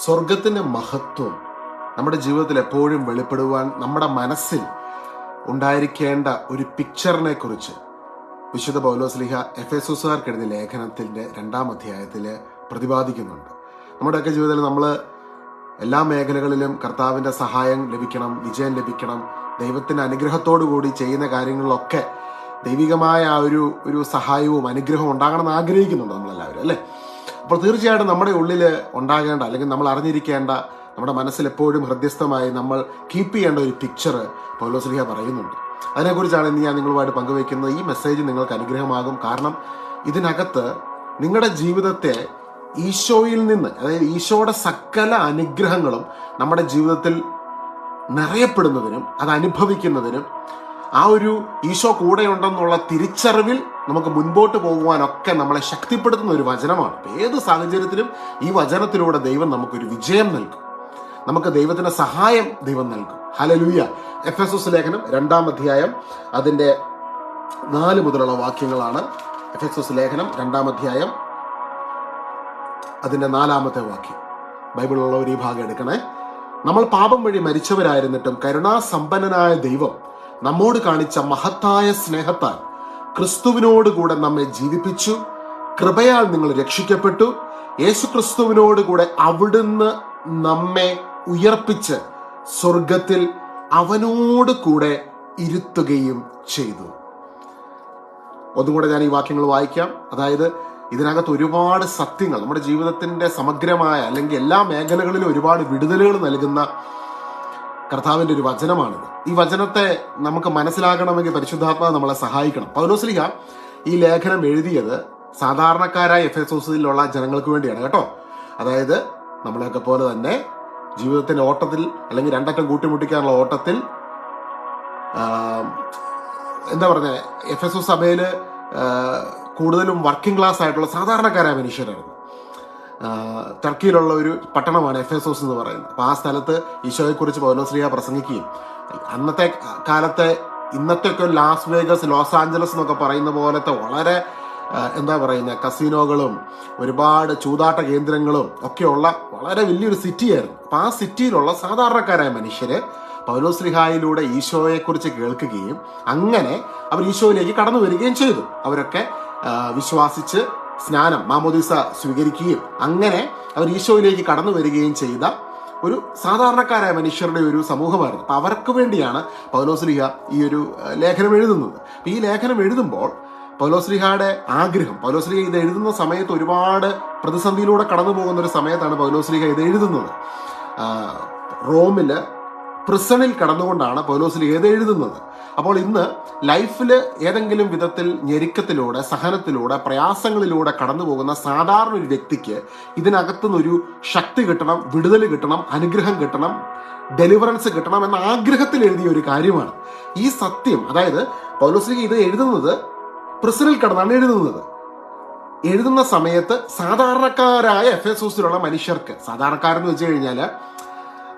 സ്വർഗത്തിന്റെ മഹത്വം നമ്മുടെ ജീവിതത്തിൽ എപ്പോഴും വെളിപ്പെടുവാൻ നമ്മുടെ മനസ്സിൽ ഉണ്ടായിരിക്കേണ്ട ഒരു പിക്ചറിനെ കുറിച്ച് വിശുദ്ധ പൗലോസ്ലീഹ എഫെസോസുകാർക്ക് എഴുതിയ ലേഖനത്തിന്റെ 2-ാം അധ്യായത്തിൽ പ്രതിപാദിക്കുന്നുണ്ട്. നമ്മുടെയൊക്കെ ജീവിതത്തിൽ നമ്മൾ എല്ലാ മേഖലകളിലും കർത്താവിന്റെ സഹായം ലഭിക്കണം, വിജയം ലഭിക്കണം, ദൈവത്തിന്റെ അനുഗ്രഹത്തോടു കൂടി ചെയ്യുന്ന കാര്യങ്ങളിലൊക്കെ ദൈവികമായ ആ ഒരു സഹായവും അനുഗ്രഹവും ഉണ്ടാകണമെന്ന് ആഗ്രഹിക്കുന്നുണ്ട് നമ്മളെല്ലാവരും, അല്ലേ? അപ്പോൾ തീർച്ചയായിട്ടും നമ്മുടെ ഉള്ളിൽ ഉണ്ടാകേണ്ട, അല്ലെങ്കിൽ നമ്മൾ അറിഞ്ഞിരിക്കേണ്ട, നമ്മുടെ മനസ്സിൽ എപ്പോഴും ഹൃദ്യസ്ഥമായി നമ്മൾ കീപ്പ് ചെയ്യേണ്ട ഒരു പിക്ചർ പൗലോസ്ലീഹ പറയുന്നുണ്ട്. അതിനെക്കുറിച്ചാണ് ഇന്ന് ഞാൻ നിങ്ങളുമായിട്ട് പങ്കുവയ്ക്കുന്നത്. ഈ മെസ്സേജ് നിങ്ങൾക്ക് അനുഗ്രഹമാകും. കാരണം ഇതിനകത്ത് നിങ്ങളുടെ ജീവിതത്തെ ഈശോയിൽ നിന്ന്, അതായത് ഈശോയുടെ സകല അനുഗ്രഹങ്ങളും നമ്മുടെ ജീവിതത്തിൽ നിറയപ്പെടുന്നതിനും അത് അനുഭവിക്കുന്നതിനും ആ ഒരു ഈശോ കൂടെയുണ്ടെന്നുള്ള തിരിച്ചറിവിൽ നമുക്ക് മുൻപോട്ട് പോകുവാനൊക്കെ നമ്മളെ ശക്തിപ്പെടുത്തുന്ന ഒരു വചനമാണ്. ഏത് സാഹചര്യത്തിലും ഈ വചനത്തിലൂടെ ദൈവം നമുക്കൊരു വിജയം നൽകും, നമുക്ക് ദൈവത്തിന്റെ സഹായം ദൈവം നൽകും. ഹല്ലേലൂയ. എഫെസോസ് ലേഖനം 2-ാം അധ്യായം അതിന്റെ 4 മുതലുള്ള വാക്യങ്ങളാണ്. എഫെസോസ് ലേഖനം 2-ാം അധ്യായം അതിന്റെ 4-ാമത്തെ വാക്യം. ബൈബിളിലുള്ളവർ ഈ ഭാഗം എടുക്കണേ. നമ്മൾ പാപം വഴി മരിച്ചവരായിരുന്നിട്ടും കരുണാസമ്പന്നനായ ദൈവം നമ്മോട് കാണിച്ച മഹത്തായ സ്നേഹത്താൽ ക്രിസ്തുവിനോടുകൂടെ നമ്മെ ജീവിപ്പിച്ചു. കൃപയാൽ നിങ്ങൾ രക്ഷിക്കപ്പെട്ടു. യേശു ക്രിസ്തുവിനോടുകൂടെ അവിടുന്ന് നമ്മെ ഉയർപ്പിച്ച് സ്വർഗത്തിൽ അവനോട് കൂടെ ഇരുത്തുകയും ചെയ്തു. ഒന്നും കൂടെ ഞാൻ ഈ വാക്യങ്ങൾ വായിക്കാം. അതായത് ഇതിനകത്ത് ഒരുപാട് സത്യങ്ങൾ, നമ്മുടെ ജീവിതത്തിന്റെ സമഗ്രമായ അല്ലെങ്കിൽ എല്ലാ മേഖലകളിലും ഒരുപാട് വിടുതലുകൾ നൽകുന്ന കർത്താവിന്റെ ഒരു വചനമാണിത്. ഈ വചനത്തെ നമുക്ക് മനസ്സിലാക്കണമെങ്കിൽ പരിശുദ്ധാത്മാവ് നമ്മളെ സഹായിക്കണം. പൗലോസ്ലീഹ ഈ ലേഖനം എഴുതിയത് സാധാരണക്കാരായ എഫെസോസിലുള്ള ജനങ്ങൾക്ക് വേണ്ടിയാണ് കേട്ടോ. അതായത് നമ്മളെയൊക്കെ പോലെ തന്നെ ജീവിതത്തിന്റെ ഓട്ടത്തിൽ, അല്ലെങ്കിൽ രണ്ടറ്റം കൂട്ടിമുട്ടിക്കാനുള്ള ഓട്ടത്തിൽ എന്താ പറഞ്ഞ, എഫെസോസ് സഭയിൽ കൂടുതലും വർക്കിംഗ് ക്ലാസ് ആയിട്ടുള്ള സാധാരണക്കാരായ മനുഷ്യരായിരുന്നു. ടർക്കിയിലുള്ള ഒരു പട്ടണമാണ് എഫെസോസ് എന്ന് പറയുന്നത്. അപ്പോൾ ആ സ്ഥലത്ത് ഈശോയെക്കുറിച്ച് പൗലോസ്ലീഹ പ്രസംഗിക്കുകയും അന്നത്തെ കാലത്തെ ഇന്നത്തെയൊക്കെ ലാസ് വേഗസ്, ലോസ് ആഞ്ചലസ് എന്നൊക്കെ പറയുന്ന പോലത്തെ വളരെ എന്താ പറയുന്ന കസിനോകളും ഒരുപാട് ചൂതാട്ട കേന്ദ്രങ്ങളും ഒക്കെയുള്ള വളരെ വലിയൊരു സിറ്റിയായിരുന്നു. അപ്പം ആ സിറ്റിയിലുള്ള സാധാരണക്കാരായ മനുഷ്യര് പൗലോസ്ലീഹായിലൂടെ ഈശോയെക്കുറിച്ച് കേൾക്കുകയും അങ്ങനെ അവർ ഈശോയിലേക്ക് കടന്നു വരികയും ചെയ്തു. അവരൊക്കെ വിശ്വാസിച്ച് സ്നാനം, മാമോദീസ സ്വീകരിക്കുകയും അങ്ങനെ അവർ ഈശോയിലേക്ക് കടന്നു വരികയും ചെയ്ത ഒരു സാധാരണക്കാരായ മനുഷ്യരുടെ ഒരു സമൂഹമായിരുന്നു. അപ്പം അവർക്ക് വേണ്ടിയാണ് പൗലോസ്ലീഹ ഈ ഒരു ലേഖനം എഴുതുന്നത്. ഈ ലേഖനം എഴുതുമ്പോൾ പൗലോസ്ലീഹയുടെ ആഗ്രഹം, പൗലോസ്ലീഹ ഇത് എഴുതുന്ന സമയത്ത് ഒരുപാട് പ്രതിസന്ധിയിലൂടെ കടന്നു പോകുന്ന ഒരു സമയത്താണ് പൗലോസ്ലീഹ ഇത് എഴുതുന്നത്. റോമില് പ്രിസണിൽ കടന്നുകൊണ്ടാണ് പൗലോസ്ലീഹ ഇത് എഴുതുന്നത്. അപ്പോൾ ഇന്ന് ലൈഫിൽ ഏതെങ്കിലും വിധത്തിൽ ഞെരുക്കത്തിലൂടെ, സഹനത്തിലൂടെ, പ്രയാസങ്ങളിലൂടെ കടന്നു പോകുന്ന സാധാരണ ഒരു വ്യക്തിക്ക് ഇതിനകത്തുനിന്നൊരു ശക്തി കിട്ടണം, വിടുതൽ കിട്ടണം, അനുഗ്രഹം കിട്ടണം, ഡെലിവറൻസ് കിട്ടണം എന്ന ആഗ്രഹത്തിൽ എഴുതിയ ഒരു കാര്യമാണ് ഈ സത്യം. അതായത് പൗലോസ്ലീഹ ഇത് എഴുതുന്നത് പ്രിസണിൽ കടന്നാണ് എഴുതുന്നത്. എഴുതുന്ന സമയത്ത് സാധാരണക്കാരായ എഫെസോസിലുള്ള മനുഷ്യർക്ക്, സാധാരണക്കാരെന്ന് വെച്ച് കഴിഞ്ഞാൽ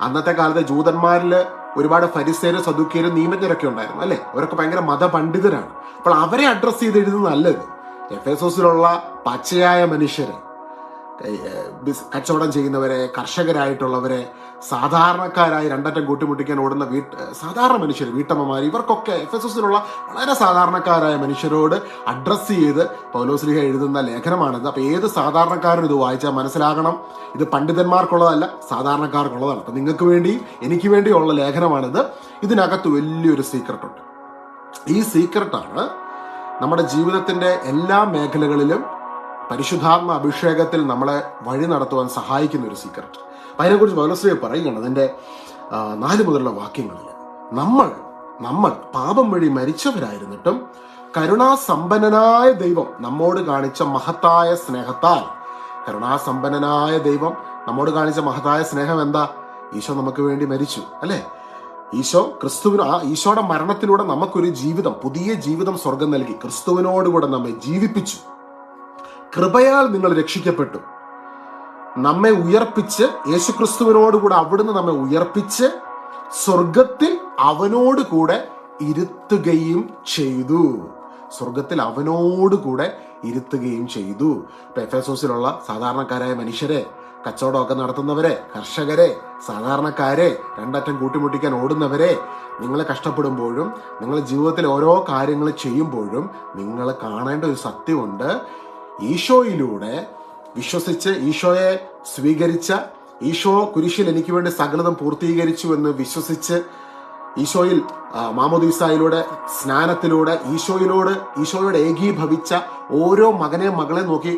അന്നത്തെ കാലത്തെ ജൂതന്മാരിൽ ഒരുപാട് ഫരിസേരും സദൂക്യരും നിയമജ്ഞരൊക്കെ ഉണ്ടായിരുന്നു, അല്ലെ? അവരൊക്കെ ഭയങ്കര മതപണ്ഡിതരാണ്. അപ്പോൾ അവരെ അഡ്രസ് ചെയ്ത് എഴുതുന്നതല്ലത്. എഫെസോസിലുള്ള പച്ചയായ മനുഷ്യര്, കച്ചവടം ചെയ്യുന്നവരെ, കർഷകരായിട്ടുള്ളവരെ, സാധാരണക്കാരായി രണ്ടറ്റം കൂട്ടിമുട്ടിക്കാൻ ഓടുന്ന സാധാരണ മനുഷ്യർ, വീട്ടമ്മമാർ, ഇവർക്കൊക്കെ എഫെസോസിലുള്ള വളരെ സാധാരണക്കാരായ മനുഷ്യരോട് അഡ്രസ് ചെയ്ത് പൗലോസ്ലീഹ എഴുതുന്ന ലേഖനമാണിത്. അപ്പൊ ഏത് സാധാരണക്കാരും ഇത് വായിച്ചാൽ മനസ്സിലാകണം, ഇത് പണ്ഡിതന്മാർക്കുള്ളതല്ല, സാധാരണക്കാർക്കുള്ളതാണ്. അപ്പൊ നിങ്ങൾക്ക് വേണ്ടിയും എനിക്ക് വേണ്ടിയുള്ള ലേഖനമാണിത്. ഇതിനകത്ത് വലിയൊരു സീക്രട്ട് ഉണ്ട്. ഈ സീക്രട്ടാണ് നമ്മുടെ ജീവിതത്തിന്റെ എല്ലാ മേഖലകളിലും പരിശുദ്ധാത്മ അഭിഷേകത്തിൽ നമ്മളെ വഴി നടത്തുവാൻ സഹായിക്കുന്ന ഒരു സീക്രട്ട്. അപ്പം അതിനെക്കുറിച്ച് പൗലോസ്ലീഹ പറയുകയാണ് അതിൻ്റെ 4 മുതലുള്ള വാക്യങ്ങളിൽ. നമ്മൾ പാപം വഴി മരിച്ചവരായിരുന്നിട്ടും കരുണാസമ്പന്നനായ ദൈവം നമ്മോട് കാണിച്ച മഹത്തായ സ്നേഹത്താൽ, കരുണാസമ്പന്നനായ ദൈവം നമ്മോട് കാണിച്ച മഹത്തായ സ്നേഹം എന്താ? ഈശോ നമുക്ക് വേണ്ടി മരിച്ചു, അല്ലേ? ഈശോയുടെ മരണത്തിലൂടെ നമുക്കൊരു ജീവിതം, പുതിയ ജീവിതം സ്വർഗം നൽകി. ക്രിസ്തുവിനോടുകൂടെ നമ്മെ ജീവിപ്പിച്ചു. കൃപയാൽ നിങ്ങൾ രക്ഷിക്കപ്പെട്ടു. നമ്മെ ഉയർപ്പിച്ച്, യേശുക്രിസ്തുവിനോടുകൂടെ അവിടുന്ന് നമ്മെ ഉയർപ്പിച്ച് സ്വർഗത്തിൽ അവനോടുകൂടെ ഇരുത്തുകയും ചെയ്തു. സ്വർഗത്തിൽ അവനോടുകൂടെ ഇരുത്തുകയും ചെയ്തു. ഇപ്പൊ എഫെസോസിലുള്ള സാധാരണക്കാരായ മനുഷ്യരെ കച്ചവടമൊക്കെ നടത്തുന്നവരെ, കർഷകരെ, സാധാരണക്കാരെ, രണ്ടറ്റം കൂട്ടിമുട്ടിക്കാൻ ഓടുന്നവരെ, നിങ്ങൾ കഷ്ടപ്പെടുമ്പോഴും നിങ്ങൾ ജീവിതത്തിൽ ഓരോ കാര്യങ്ങൾ ചെയ്യുമ്പോഴും നിങ്ങൾ കാണേണ്ട ഒരു സത്യമുണ്ട്. ഈശോയിലൂടെ വിശ്വസിച്ച് ഈശോയെ സ്വീകരിച്ച, ഈശോ കുരിശിൽ എനിക്ക് വേണ്ടി സകലതും പൂർത്തീകരിച്ചു എന്ന് വിശ്വസിച്ച് ഈശോയിൽ മാമോദീസായിലൂടെ, സ്നാനത്തിലൂടെ ഈശോയോട് ഏകീഭവിച്ച ഓരോ മകനെയും മകളെ നോക്കി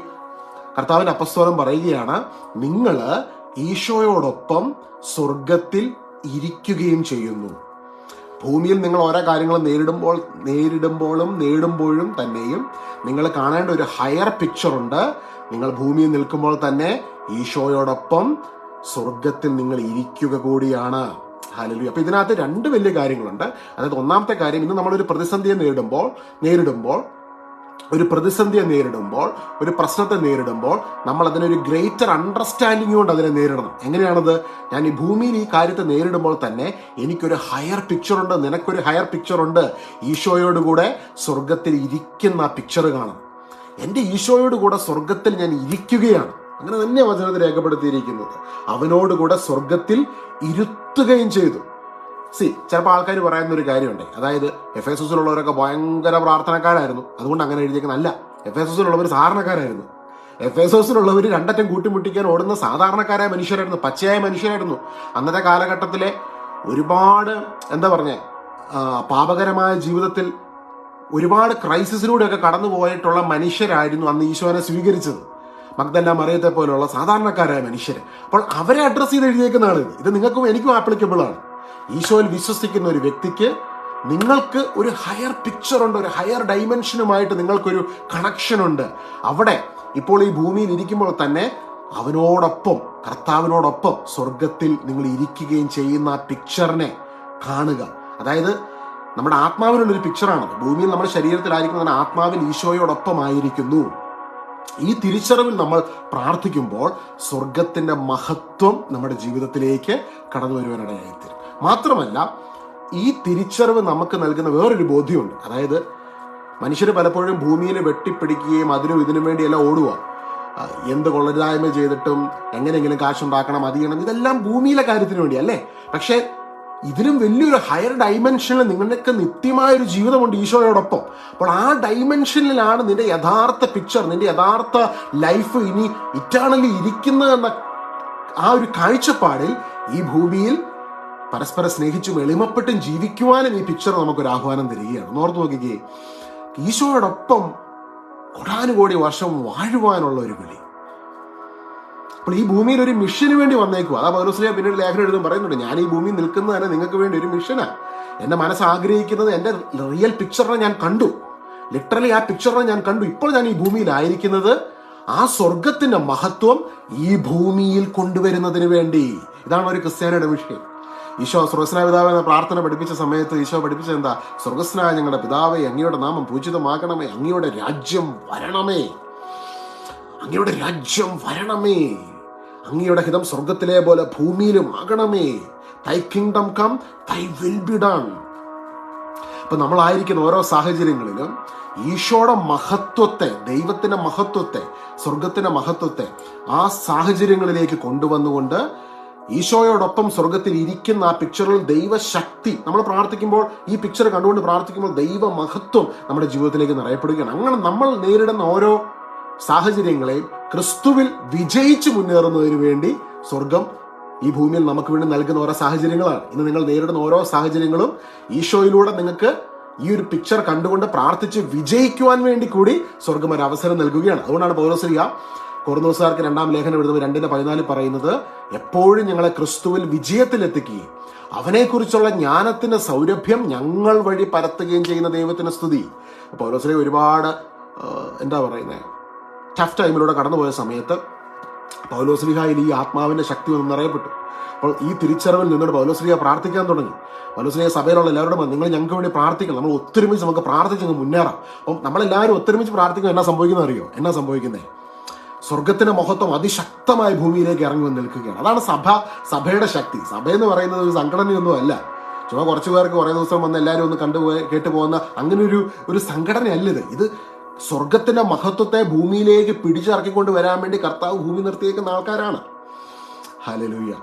കർത്താവിന്റെ അപ്പസ്തോലൻ പറയുകയാണ്, നിങ്ങൾ ഈശോയോടൊപ്പം സ്വർഗത്തിൽ ഇരിക്കുകയും ചെയ്യുന്നു. ഭൂമിയിൽ നിങ്ങൾ ഓരോ കാര്യങ്ങളും നേടുമ്പോഴും തന്നെയും നിങ്ങൾ കാണേണ്ട ഒരു ഹയർ പിക്ചർ ഉണ്ട്. നിങ്ങൾ ഭൂമിയിൽ നിൽക്കുമ്പോൾ തന്നെ ഈശോയോടൊപ്പം സ്വർഗത്തിൽ നിങ്ങൾ ഇരിക്കുക കൂടിയാണ്. ഹല്ലേലൂയ. അപ്പൊ ഇതിനകത്ത് രണ്ട് വലിയ കാര്യങ്ങളുണ്ട്. അതായത് ഒന്നാമത്തെ കാര്യം, ഇന്ന് നമ്മളൊരു പ്രതിസന്ധിയെ നേരിടുമ്പോൾ ഒരു പ്രശ്നത്തെ നേരിടുമ്പോൾ നമ്മൾ അതിനൊരു ഗ്രേറ്റർ അണ്ടർസ്റ്റാൻഡിങ് കൊണ്ട് അതിനെ നേരിടണം. എങ്ങനെയാണത്? ഞാൻ ഈ ഭൂമിയിൽ ഈ കാര്യത്തെ നേരിടുമ്പോൾ തന്നെ എനിക്കൊരു ഹയർ പിക്ചർ ഉണ്ട്, നിനക്കൊരു ഹയർ പിക്ചർ ഉണ്ട്. ഈശോയോടുകൂടെ സ്വർഗത്തിൽ ഇരിക്കുന്ന പിക്ചർ കാണും. എൻ്റെ ഈശോയോടുകൂടെ സ്വർഗത്തിൽ ഞാൻ ഇരിക്കുകയാണ്. അങ്ങനെ തന്നെ വചനത്തിൽ രേഖപ്പെടുത്തിയിരിക്കുന്നത്. അവനോടുകൂടെ സ്വർഗത്തിൽ ഇരുത്തുകയും ചെയ്തു. ചിലപ്പോൾ ആൾക്കാർ പറയുന്ന ഒരു കാര്യമുണ്ട്, അതായത് എഫേസസിലുള്ളവരൊക്കെ ഭയങ്കര പ്രാർത്ഥനക്കാരായിരുന്നു, അതുകൊണ്ട് അങ്ങനെ എഴുതിയേക്കുന്നല്ല. എഫേസസിലുള്ളവർ സാധാരണക്കാരായിരുന്നു. എഫേസസിലുള്ളവർ രണ്ടറ്റം കൂട്ടിമുട്ടിക്കാൻ ഓടുന്ന സാധാരണക്കാരായ മനുഷ്യരായിരുന്നു, പച്ചയായ മനുഷ്യരായിരുന്നു. അന്നത്തെ കാലഘട്ടത്തിലെ ഒരുപാട് പാപകരമായ ജീവിതത്തിൽ ഒരുപാട് ക്രൈസിസിലൂടെയൊക്കെ കടന്നു പോയിട്ടുള്ള മനുഷ്യരായിരുന്നു അന്ന് ഈശോനെ സ്വീകരിച്ചത്. മഗ്ദല മറിയത്തെ പോലുള്ള സാധാരണക്കാരായ മനുഷ്യർ. അപ്പോൾ അവരെ അഡ്രസ് ചെയ്ത് എഴുതിയേക്കുന്നതാണ് ഇത് നിങ്ങൾക്കും എനിക്കും ആപ്ലിക്കബിൾ ആണ്. ഈശോയിൽ വിശ്വസിക്കുന്ന ഒരു വ്യക്തിക്ക് നിങ്ങൾക്ക് ഒരു ഹയർ പിക്ചർ ഉണ്ട്, ഒരു ഹയർ ഡൈമെൻഷനുമായിട്ട് നിങ്ങൾക്കൊരു കണക്ഷൻ ഉണ്ട്. അവിടെ ഇപ്പോൾ ഈ ഭൂമിയിൽ ഇരിക്കുമ്പോൾ തന്നെ അവനോടൊപ്പം, കർത്താവിനോടൊപ്പം സ്വർഗത്തിൽ നിങ്ങൾ ഇരിക്കുകയും ചെയ്യുന്ന ആ പിക്ചറിനെ കാണുക. അതായത് നമ്മുടെ ആത്മാവിനുള്ളൊരു പിക്ചറാണത്. ഭൂമിയിൽ നമ്മുടെ ശരീരത്തിലായിരിക്കുന്ന ആത്മാവിൽ ഈശോയോടൊപ്പം ആയിരിക്കുന്നു. ഈ തിരിച്ചറിവിൽ നമ്മൾ പ്രാർത്ഥിക്കുമ്പോൾ സ്വർഗത്തിന്റെ മഹത്വം നമ്മുടെ ജീവിതത്തിലേക്ക് കടന്നു വരുവാനിടയായിത്തീരും. മാത്രമല്ല, ഈ തിരിച്ചറിവ് നമുക്ക് നൽകുന്ന വേറൊരു ബോധ്യമുണ്ട്. അതായത് മനുഷ്യർ പലപ്പോഴും ഭൂമിയിൽ വെട്ടിപ്പിടിക്കുകയും അതിനും ഇതിനും വേണ്ടിയെല്ലാം ഓടുക. എന്ത് കൊള്ളരുതായ്മ ചെയ്തിട്ടും എങ്ങനെയെങ്കിലും കാശുണ്ടാക്കണം, അത് ചെയ്യണം, ഇതെല്ലാം ഭൂമിയിലെ കാര്യത്തിന് വേണ്ടി അല്ലേ. പക്ഷെ ഇതിലും വലിയൊരു ഹയർ ഡൈമെൻഷനിൽ നിങ്ങൾക്ക് നിത്യമായൊരു ജീവിതമുണ്ട് ഈശോയോടൊപ്പം. അപ്പോൾ ആ ഡൈമെൻഷനിലാണ് നിന്റെ യഥാർത്ഥ പിക്ചർ, നിന്റെ യഥാർത്ഥ ലൈഫ് ഇനി ഇറ്റേണലി ഇരിക്കുന്നതെന്ന ആ ഒരു കാഴ്ചപ്പാടിൽ ഈ ഭൂമിയിൽ പരസ്പരം സ്നേഹിച്ചും എളിമപ്പെട്ടും ജീവിക്കുവാനും ഈ പിക്ചർ നമുക്കൊരു ആഹ്വാനം തരികയാണ്. ഓർത്ത് നോക്കിക്കേ, ഈശോയോടൊപ്പം കോടാനുകോടി വർഷം വാഴുവാനുള്ള ഒരു വിളി. അപ്പോൾ ഈ ഭൂമിയിൽ ഒരു മിഷന് വേണ്ടി വന്നേക്കും. അതാ പൗലോസ് പിന്നീട് ലേഖനം എഴുതും പറയുന്നുണ്ട്, ഞാൻ ഈ ഭൂമിയിൽ നിൽക്കുന്നത് തന്നെ നിങ്ങൾക്ക് വേണ്ടി ഒരു മിഷനാണ്. എന്റെ മനസ്സ് ആഗ്രഹിക്കുന്നത്, എന്റെ റിയൽ പിക്ചറിനെ ഞാൻ കണ്ടു, ലിറ്ററലി ആ പിക്ചറിനെ ഞാൻ കണ്ടു. ഇപ്പോൾ ഞാൻ ഈ ഭൂമിയിലായിരിക്കുന്നത് ആ സ്വർഗത്തിന്റെ മഹത്വം ഈ ഭൂമിയിൽ കൊണ്ടുവരുന്നതിന് വേണ്ടി. ഇതാണ് ഒരു ക്രിസ്ത്യാനിയുടെ വിഷയം. ഈശോ സ്വർഗസ്നായ പിതാവേ എന്ന പ്രാർത്ഥന പഠിപ്പിച്ച സമയത്ത് ഈശോ പഠിപ്പിച്ചത് എന്താ? സ്വർഗസ്നായ ഞങ്ങളുടെ പിതാവേ, അങ്ങയുടെ നാമം പൂജിതമാകണമേ, അങ്ങയുടെ രാജ്യം വരണമേ, അങ്ങയുടെ രാജ്യം വരണമേ, അങ്ങയുടെ ഹിതം സ്വർഗത്തിലെ പോലെ ഭൂമിയിലും ആകണമേ, തൈ കിങ്ഡം കം, തൈ വിൽ ബി ഡൺ. അപ്പൊ നമ്മളായിരിക്കുന്ന ഓരോ സാഹചര്യങ്ങളിലും ഈശോയുടെ മഹത്വത്തെ, ദൈവത്തിന്റെ മഹത്വത്തെ, സ്വർഗത്തിന്റെ മഹത്വത്തെ ആ സാഹചര്യങ്ങളിലേക്ക് കൊണ്ടുവന്നുകൊണ്ട് ഈശോയോടൊപ്പം സ്വർഗത്തിൽ ഇരിക്കുന്ന ആ പിക്ചറിൽ ദൈവശക്തി, നമ്മൾ പ്രാർത്ഥിക്കുമ്പോൾ ഈ പിക്ചർ കണ്ടുകൊണ്ട് പ്രാർത്ഥിക്കുമ്പോൾ ദൈവ മഹത്വം നമ്മുടെ ജീവിതത്തിലേക്ക് നിറയപ്പെടുകയാണ്. അങ്ങനെ നമ്മൾ നേരിടുന്ന ഓരോ സാഹചര്യങ്ങളെയും ക്രിസ്തുവിൽ വിജയിച്ചു മുന്നേറുന്നതിന് വേണ്ടി സ്വർഗം ഈ ഭൂമിയിൽ നമുക്ക് വേണ്ടി നൽകുന്ന ഓരോ സാഹചര്യങ്ങളാണ്. ഇന്ന് നിങ്ങൾ നേരിടുന്ന ഓരോ സാഹചര്യങ്ങളും ഈശോയിലൂടെ നിങ്ങൾക്ക് ഈ ഒരു പിക്ചർ കണ്ടുകൊണ്ട് പ്രാർത്ഥിച്ച് വിജയിക്കുവാൻ വേണ്ടി കൂടി സ്വർഗം ഒരു അവസരം നൽകുകയാണ്. അതുകൊണ്ടാണ് പൗലോസ് കൊറിന്തോസുകാർക്ക് 2-ാം ലേഖനം എഴുതുമ്പോൾ 2:14 പറയുന്നത്, എപ്പോഴും ഞങ്ങളെ ക്രിസ്തുവിൽ വിജയത്തിലെത്തിക്കുകയും അവനെക്കുറിച്ചുള്ള ജ്ഞാനത്തിന്റെ സൗരഭ്യം ഞങ്ങൾ വഴി പരത്തുകയും ചെയ്യുന്ന ദൈവത്തിന് സ്തുതി. പൗലോസ് ഒരുപാട് ടഫ് ടൈമിലൂടെ കടന്നുപോയ സമയത്ത് പൗലോസ്ലീഹായിൽ ഈ ആത്മാവിന്റെ ശക്തി ഒന്ന് നിറയപ്പെട്ടു. അപ്പോൾ ഈ തിരിച്ചറിവിൽ നിന്നോട് പൗലോസ്ലീഹ പ്രാർത്ഥിക്കാൻ തുടങ്ങി. പൗലോസ്ലീഹ സഭയിലുള്ള എല്ലാവരോടും നിങ്ങൾ ഞങ്ങൾക്ക് വേണ്ടി പ്രാർത്ഥിക്കണം, നമ്മൾ ഒത്തൊരുമിച്ച് നമുക്ക് പ്രാർത്ഥിച്ച് മുന്നേറാം. അപ്പം നമ്മളെല്ലാവരും ഒത്തൊരുമിച്ച് പ്രാർത്ഥിക്കുമ്പോൾ എന്നാ സംഭവിക്കുന്നത് അറിയോ? എന്നാ സംഭവിക്കുന്നത്? സ്വർഗത്തിന്റെ മഹത്വം അതിശക്തമായി ഭൂമിയിലേക്ക് ഇറങ്ങി വന്ന് നിൽക്കുകയാണ്. അതാണ് സഭയുടെ ശക്തി. സഭ എന്ന് പറയുന്നത് ഒരു സംഘടനയൊന്നും അല്ല. ചുമ്മാ കുറച്ചു പേർക്ക് കുറേ ദിവസം വന്ന് എല്ലാവരും ഒന്ന് കേട്ടു പോകുന്ന അങ്ങനെ ഒരു സംഘടനയല്ല ഇത്. സ്വർഗത്തിന്റെ മഹത്വത്തെ ഭൂമിയിലേക്ക് പിടിച്ചിറക്കിക്കൊണ്ട് വരാൻ വേണ്ടി കർത്താവ് ഭൂമി നിർത്തിയേക്കുന്ന ആൾക്കാരാണ്. ഹല്ലേലൂയ.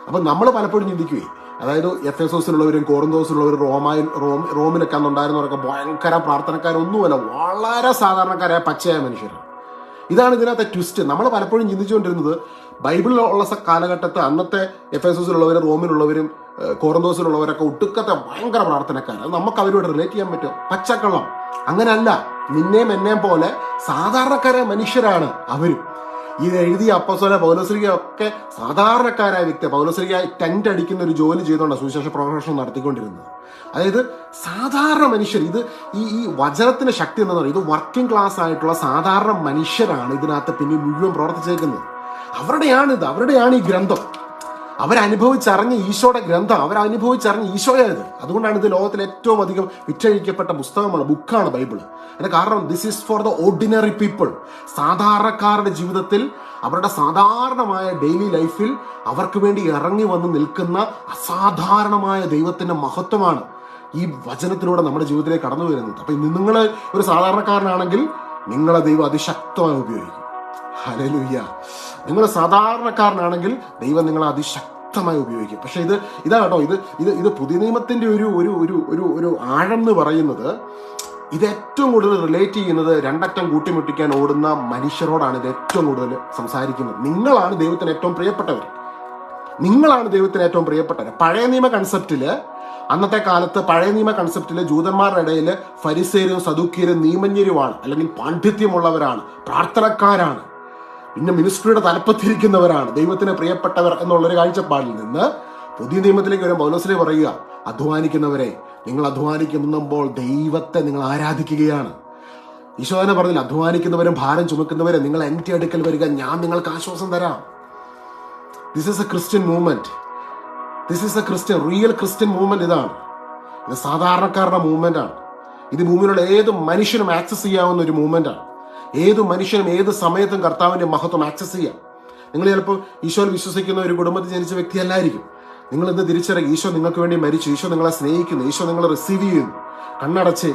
അപ്പം നമ്മൾ പലപ്പോഴും ചിന്തിക്കുകയും, അതായത് എഫെസോസിലുള്ളവരും കോറിന്തോസിലുള്ളവരും റോമിലൊക്കെ അന്നുണ്ടായിരുന്നവരൊക്കെ ഭയങ്കര പ്രാർത്ഥനക്കാരൊന്നുമല്ല, വളരെ സാധാരണക്കാരായ പച്ചയായ മനുഷ്യരാണ്. ഇതാണ് ഇതിനകത്തെ ട്വിസ്റ്റ്. നമ്മൾ പലപ്പോഴും ചിന്തിച്ചുകൊണ്ടിരുന്നത് ബൈബിളിലുള്ള കാലഘട്ടത്ത് അന്നത്തെ എഫെസോസിലുള്ളവരും റോമിലുള്ളവരും കോറിന്തോസിലുള്ളവരൊക്കെ ഒട്ടുക്കത്തെ ഭയങ്കര പ്രാർത്ഥനക്കാർ, അത് നമുക്ക് അവരോട് റിലേറ്റ് ചെയ്യാൻ പറ്റും. പച്ചക്കള്ളം. അങ്ങനല്ല. നിന്നെയും എന്നെയും പോലെ സാധാരണക്കാരായ മനുഷ്യരാണ് അവരും. ഇത് എഴുതിയ അപ്പോസ്തലനായ പൗലോസ്ലീഹ ഒക്കെ സാധാരണക്കാരായ വ്യക്തി. പൗലോസ്ലീഹ ടെന്റ് അടിക്കുന്ന ഒരു ജോലി ചെയ്തുകൊണ്ടാണ് സുവിശേഷ പ്രഭാഷണം നടത്തിക്കൊണ്ടിരുന്നത്. അതായത് സാധാരണ മനുഷ്യർ, ഇത് ഈ വചനത്തിന്റെ ശക്തി എന്താ പറയുക, ഇത് വർക്കിംഗ് ക്ലാസ് ആയിട്ടുള്ള സാധാരണ മനുഷ്യരാണ് ഇതിനകത്ത് പിന്നെ മുഴുവൻ പ്രവർത്തിച്ചേക്കുന്നത്. അവരുടെയാണ് ഈ ഗ്രന്ഥം. അവരനുഭവിച്ചറിഞ്ഞ ഈശോയുടെ ഗ്രന്ഥം, അവരനുഭവിച്ചറിഞ്ഞ ഈശോയായത്. അതുകൊണ്ടാണ് ഇത് ലോകത്തിലെ ഏറ്റവും അധികം വിറ്റഴിക്കപ്പെട്ട പുസ്തകമാണ്, ബുക്കാണ് ബൈബിള്. അതിന് കാരണം this is for the ordinary people. സാധാരണക്കാരുടെ ജീവിതത്തിൽ, അവരുടെ സാധാരണമായ ഡെയിലി ലൈഫിൽ അവർക്ക് വേണ്ടി ഇറങ്ങി വന്ന് നിൽക്കുന്ന അസാധാരണമായ ദൈവത്തിന്റെ മഹത്വമാണ് ഈ വചനത്തിലൂടെ നമ്മുടെ ജീവിതത്തിലേക്ക് കടന്നു വരുന്നത്. അപ്പൊ നിങ്ങൾ ഒരു സാധാരണക്കാരനാണെങ്കിൽ നിങ്ങളെ ദൈവം അതിശക്തമായി ഉപയോഗിക്കും. ഹല്ലേലൂയ. നിങ്ങൾ സാധാരണക്കാരനാണെങ്കിൽ ദൈവം നിങ്ങളെ അതിശക്തമായി ഉപയോഗിക്കും. പക്ഷെ ഇതാണ് കേട്ടോ, ഇത് പുതിയ നിയമത്തിന്റെ ഒരു ആഴം എന്ന് പറയുന്നത്, ഇത് ഏറ്റവും കൂടുതൽ റിലേറ്റ് ചെയ്യുന്നത് രണ്ടറ്റം കൂട്ടിമുട്ടിക്കാൻ ഓടുന്ന മനുഷ്യരോടാണ് ഇത് ഏറ്റവും കൂടുതൽ സംസാരിക്കുന്നത്. നിങ്ങളാണ് ദൈവത്തിന് ഏറ്റവും പ്രിയപ്പെട്ടവർ. പഴയ നിയമ കൺസെപ്റ്റില്, അന്നത്തെ കാലത്ത് പഴയ നിയമ കൺസെപ്റ്റില് ജൂതന്മാരുടെ ഇടയിൽ ഫരിസേരും സദൂക്യരും നിയമജ്ഞരുമാണ്, അല്ലെങ്കിൽ പാണ്ഡിത്യമുള്ളവരാണ്, പ്രാർത്ഥനക്കാരാണ്, പിന്നെ മിനിസ്ട്രിയുടെ തലപ്പത്തിരിക്കുന്നവരാണ് ദൈവത്തിന് പ്രിയപ്പെട്ടവർ എന്നുള്ളൊരു കാഴ്ചപ്പാടിൽ നിന്ന് പുതിയ നിയമത്തിലേക്ക് വരും പൗലോസ്ലീഹ പറയുക, അധ്വാനിക്കുന്നവരെ, നിങ്ങൾ അധ്വാനിക്കുമ്പോൾ ദൈവത്തെ നിങ്ങൾ ആരാധിക്കുകയാണ്. ഈശോ തന്നെ പറഞ്ഞില്ല, അധ്വാനിക്കുന്നവരും ഭാരം ചുമക്കുന്നവരെ നിങ്ങൾ എൻ്റെ അടുക്കൽ വരിക, ഞാൻ നിങ്ങൾക്ക് ആശ്വാസം തരാം. This is A Christian movement. Real Christian movement. ഇത് സാധാരണക്കാരുടെ മൂവ്മെന്റ് ആണ്. ഇത് ഭൂമിയിലുള്ള ഏത് മനുഷ്യനും ആക്സസ് ചെയ്യാവുന്ന ഒരു മൂവ്മെന്റ് ആണ്. ഏത് മനുഷ്യനും ഏത് സമയത്തും കർത്താവിന്റെ മഹത്വം ആക്സസ് ചെയ്യാം. നിങ്ങൾ ചിലപ്പോൾ ഈശോയിൽ വിശ്വസിക്കുന്ന ഒരു കുടുംബത്തിൽ ജനിച്ച വ്യക്തിയല്ലായിരിക്കും. നിങ്ങൾ ഇന്ന് തിരിച്ചറിയുക, ഈശോ നിങ്ങൾക്ക് വേണ്ടി മരിച്ചു, ഈശോ നിങ്ങളെ സ്നേഹിക്കുന്നു, ഈശോ നിങ്ങളെ റിസീവ് ചെയ്യുന്നു. കണ്ണടച്ച്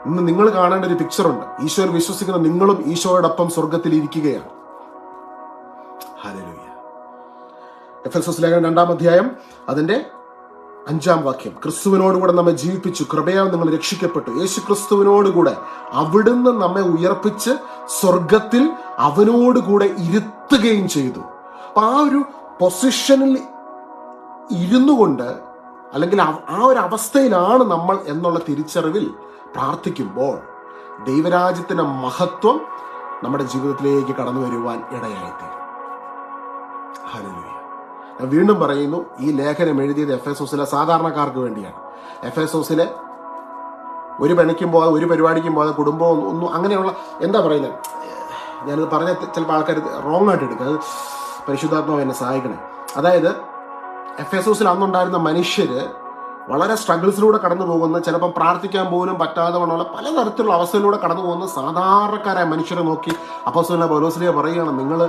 ഇന്ന് നിങ്ങൾ കാണേണ്ട ഒരു പിക്ചറുണ്ട്. ഈശോയിൽ വിശ്വസിക്കുന്ന നിങ്ങളും ഈശോയോടൊപ്പം സ്വർഗത്തിൽ ഇരിക്കുകയാണ്. ഹല്ലേലൂയ. എഫെസോസ് ലേഖനം 2-ാം അധ്യായം അതിന്റെ 5-ാം വാക്യം, ക്രിസ്തുവിനോടുകൂടെ നമ്മെ ജീവിപ്പിച്ചു, കൃപയാൽ നിങ്ങൾ രക്ഷിക്കപ്പെട്ടു, യേശു ക്രിസ്തുവിനോടുകൂടെ അവിടുന്ന് നമ്മെ ഉയർപ്പിച്ച് സ്വർഗത്തിൽ അവനോടുകൂടെ ഇരുത്തുകയും ചെയ്തു. അപ്പൊ ആ ഒരു പൊസിഷനിൽ ഇരുന്നു കൊണ്ട്, അല്ലെങ്കിൽ ആ ഒരു അവസ്ഥയിലാണ് നമ്മൾ എന്നുള്ള തിരിച്ചറിവിൽ പ്രാർത്ഥിക്കുമ്പോൾ ദൈവരാജ്യത്തിന്റെ മഹത്വം നമ്മുടെ ജീവിതത്തിലേക്ക് കടന്നു വരുവാൻ ഇടയായിത്തീരും. ഹല്ലേലൂയ. ഞാൻ വീണ്ടും പറയുന്നു, ഈ ലേഖനം എഴുതിയത് എഫെസോസിലെ സാധാരണക്കാർക്ക് വേണ്ടിയാണ്. എഫെസോസിലെ ഒരു പണിക്കും പോകാതെ, ഒരു പരിപാടിക്കും പോകാതെ, കുടുംബം ഒന്നും അങ്ങനെയുള്ള, എന്താ പറയുന്നത്, ഞാനിത് പറഞ്ഞ ചിലപ്പോൾ ആൾക്കാർ റോങ് ആയിട്ട് എടുക്കുക. അത് പരിശുദ്ധാത്മാവ് എന്നെ സഹായിക്കണേ. അതായത് എഫെസോസിൽ അന്നുണ്ടായിരുന്ന മനുഷ്യര് വളരെ സ്ട്രഗിൾസിലൂടെ കടന്നു പോകുന്ന, ചിലപ്പം പ്രാർത്ഥിക്കാൻ പോലും പറ്റാതെ വണ്ണമുള്ള പലതരത്തിലുള്ള അവസ്ഥയിലൂടെ കടന്നു പോകുന്ന സാധാരണക്കാരായ മനുഷ്യരെ നോക്കി അപ്പോസ്തലനായ പൗലോസ്ലീഹ പറയുകയാണ്, നിങ്ങൾ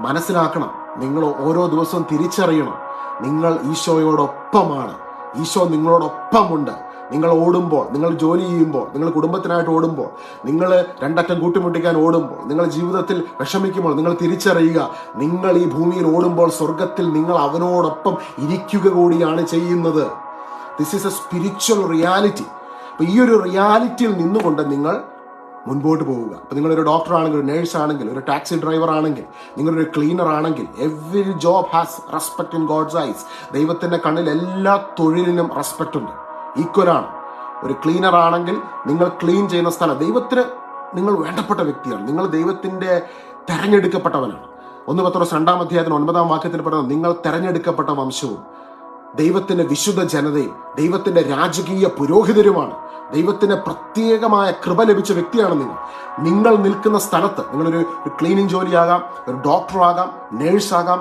മനസ്സിലാക്കണം, നിങ്ങൾ ഓരോ ദിവസവും തിരിച്ചറിയണം, നിങ്ങൾ ഈശോയോടൊപ്പമാണ്, ഈശോ നിങ്ങളോടൊപ്പമുണ്ട്. നിങ്ങൾ ഓടുമ്പോൾ, നിങ്ങൾ ജോലി ചെയ്യുമ്പോൾ, നിങ്ങൾ കുടുംബത്തിനായിട്ട് ഓടുമ്പോൾ, നിങ്ങൾ രണ്ടറ്റം കൂട്ടിമുട്ടിക്കാൻ ഓടുമ്പോൾ, നിങ്ങൾ ജീവിതത്തിൽ വിഷമിക്കുമ്പോൾ നിങ്ങൾ തിരിച്ചറിയുക, നിങ്ങൾ ഈ ഭൂമിയിൽ ഓടുമ്പോൾ സ്വർഗത്തിൽ നിങ്ങൾ അവനോടൊപ്പം ഇരിക്കുക കൂടിയാണ് ചെയ്യുന്നത്. This is A spiritual reality. അപ്പൊ ഈ ഒരു റിയാലിറ്റിയിൽ നിന്നുകൊണ്ട് നിങ്ങൾ മുൻപോട്ട് പോവുക. അപ്പൊ നിങ്ങളൊരു ഡോക്ടർ ആണെങ്കിൽ, ഒരു നേഴ്സ് ആണെങ്കിൽ, ഒരു ടാക്സി ഡ്രൈവർ ആണെങ്കിൽ, നിങ്ങളൊരു ക്ലീനർ ആണെങ്കിൽ, every job has respect in God's eyes. ദൈവത്തിന്റെ കണ്ണിൽ എല്ലാ തൊഴിലിനും റെസ്പെക്ട് ഉണ്ട്, ഈക്വലാണ്. ഒരു ക്ലീനർ ആണെങ്കിൽ നിങ്ങൾ ക്ലീൻ ചെയ്യുന്ന സ്ഥലം, ദൈവത്തിന് നിങ്ങൾ വേണ്ടപ്പെട്ട വ്യക്തിയാണ്, നിങ്ങൾ ദൈവത്തിന്റെ തെരഞ്ഞെടുക്കപ്പെട്ടവനാണ്. 1 പത്രോസ് 2-ാം അധ്യായത്തിന് 9-ാം വാക്യത്തിൽ പറയുന്നത്, നിങ്ങൾ തെരഞ്ഞെടുക്കപ്പെട്ട വംശവും ദൈവത്തിന്റെ വിശുദ്ധ ജനതയും ദൈവത്തിന്റെ രാജകീയ പുരോഹിതരുമാണ്. ദൈവത്തിന് പ്രത്യേകമായ കൃപ ലഭിച്ച വ്യക്തിയാണ് നിങ്ങൾ നിൽക്കുന്ന സ്ഥലത്ത്. നിങ്ങളൊരു ക്ലീനിങ് ജോലിയാകാം, ഒരു ഡോക്ടറാകാം, നേഴ്സാകാം,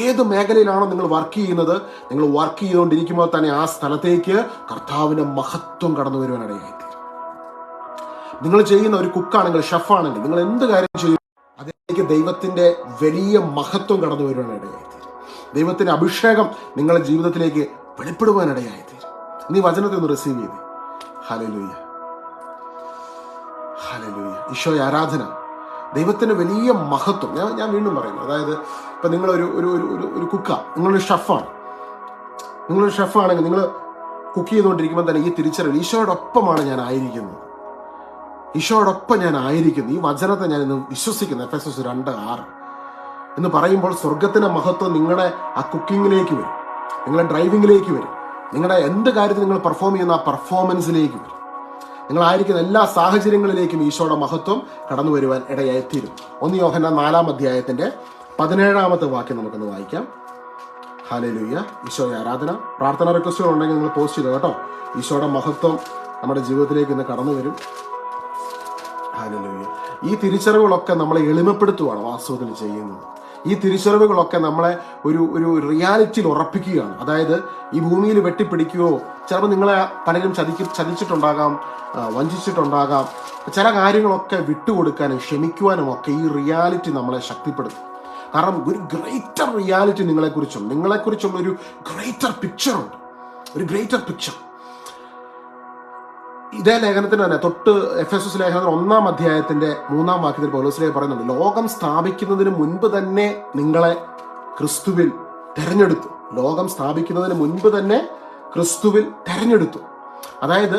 ഏത് മേഖലയിലാണോ നിങ്ങൾ വർക്ക് ചെയ്യുന്നത്, നിങ്ങൾ വർക്ക് ചെയ്തുകൊണ്ടിരിക്കുമ്പോൾ തന്നെ ആ സ്ഥലത്തേക്ക് കർത്താവിന്റെ മഹത്വം കടന്നു വരുവാനിടയായിത്തീരും. നിങ്ങൾ ചെയ്യുന്ന ഒരു കുക്കാണെങ്കിൽ, ഷെഫാണെങ്കിൽ, നിങ്ങൾ എന്ത് കാര്യം ചെയ്യും അതിലേക്ക് ദൈവത്തിന്റെ വലിയ മഹത്വം കടന്നു വരുവാനിടയായിത്തീരും. ദൈവത്തിന്റെ അഭിഷേകം നിങ്ങളുടെ ജീവിതത്തിലേക്ക് വെളിപ്പെടുവാനിടയായിത്തീരും. നീ വചനത്തെ ഒന്ന് റിസീവ് ചെയ്തേ. Hallelujah, hallelujah. ഈശോയെ ആരാധന, ദൈവത്തിന്റെ വലിയ മഹത്വം. ഞാൻ വീണ്ടും പറയുന്നു, അതായത് ഇപ്പം നിങ്ങളൊരു ഒരു ഒരു കുക്കാണ്, നിങ്ങളൊരു ഷെഫാണെങ്കിൽ നിങ്ങൾ കുക്ക് ചെയ്തുകൊണ്ടിരിക്കുമ്പോൾ തന്നെ ഈ തിരിച്ചറിവ് ഈശോയോടൊപ്പമാണ് ഞാൻ ആയിരിക്കുന്നത്, ഈശോയോടൊപ്പം ഞാൻ ആയിരിക്കുന്നു, ഈ വചനത്തെ ഞാൻ ഇന്ന് വിശ്വസിക്കുന്നു. എഫെസോസ് 2:6 എന്ന് പറയുമ്പോൾ സ്വർഗത്തിന്റെ മഹത്വം നിങ്ങളുടെ ആ കുക്കിങ്ങിലേക്ക് വരും, നിങ്ങളുടെ ഡ്രൈവിങ്ങിലേക്ക് വരും, നിങ്ങളുടെ എന്ത് കാര്യത്തിൽ നിങ്ങൾ പെർഫോം ചെയ്യുന്ന ആ പെർഫോമൻസിലേക്ക് വരും. നിങ്ങളായിരിക്കുന്ന എല്ലാ സാഹചര്യങ്ങളിലേക്കും ഈശോയുടെ മഹത്വം കടന്നു വരുവാൻ ഇടയായിത്തീരും. 1 യോഹന്നാൻ 4:17 വാക്യം നമുക്കൊന്ന് വായിക്കാം. ഹല്ലേലൂയ. ഈശോയെ ആരാധന. പ്രാർത്ഥന റിക്വസ്റ്റുകൾ ഉണ്ടെങ്കിൽ നിങ്ങൾ പോസ്റ്റ് ചെയ്തു കേട്ടോ. ഈശോയുടെ മഹത്വം നമ്മുടെ ജീവിതത്തിലേക്ക് ഇന്ന് കടന്നു വരും. ഹല്ലേലൂയ. ഈ തിരിച്ചറിവുകളൊക്കെ നമ്മളെ എളിമപ്പെടുത്തുകയാണ് വാസ്തവത്തിൽ ചെയ്യുന്നത്. ഈ തിരിച്ചറിവുകളൊക്കെ നമ്മളെ ഒരു റിയാലിറ്റിയിൽ ഉറപ്പിക്കുകയാണ്. അതായത് ഈ ഭൂമിയിൽ വെട്ടിപ്പിടിക്കുകയോ, ചിലപ്പോൾ നിങ്ങളെ പലരും ചതിച്ചിട്ടുണ്ടാകാം, വഞ്ചിച്ചിട്ടുണ്ടാകാം. ചില കാര്യങ്ങളൊക്കെ വിട്ടുകൊടുക്കാനും ക്ഷമിക്കുവാനും ഒക്കെ ഈ റിയാലിറ്റി നമ്മളെ ശക്തിപ്പെടുത്തും. കാരണം ഒരു ഗ്രേറ്റർ റിയാലിറ്റി നിങ്ങളെക്കുറിച്ചുള്ള ഒരു ഗ്രേറ്റർ പിക്ചറുണ്ട്, ഒരു ഗ്രേറ്റർ പിക്ചർ. ഇതേ ലേഖനത്തിന് തന്നെ തൊട്ട് എഫെസോസ് ലേഖനത്തിന് 1 വാക്യത്തിൽ പൗലോസ് പറയുന്നുണ്ട്, ലോകം സ്ഥാപിക്കുന്നതിന് മുൻപ് തന്നെ നിങ്ങളെ ക്രിസ്തുവിൽ തെരഞ്ഞെടുത്തു. ലോകം സ്ഥാപിക്കുന്നതിന് മുൻപ് തന്നെ ക്രിസ്തുവിൽ തെരഞ്ഞെടുത്തു. അതായത്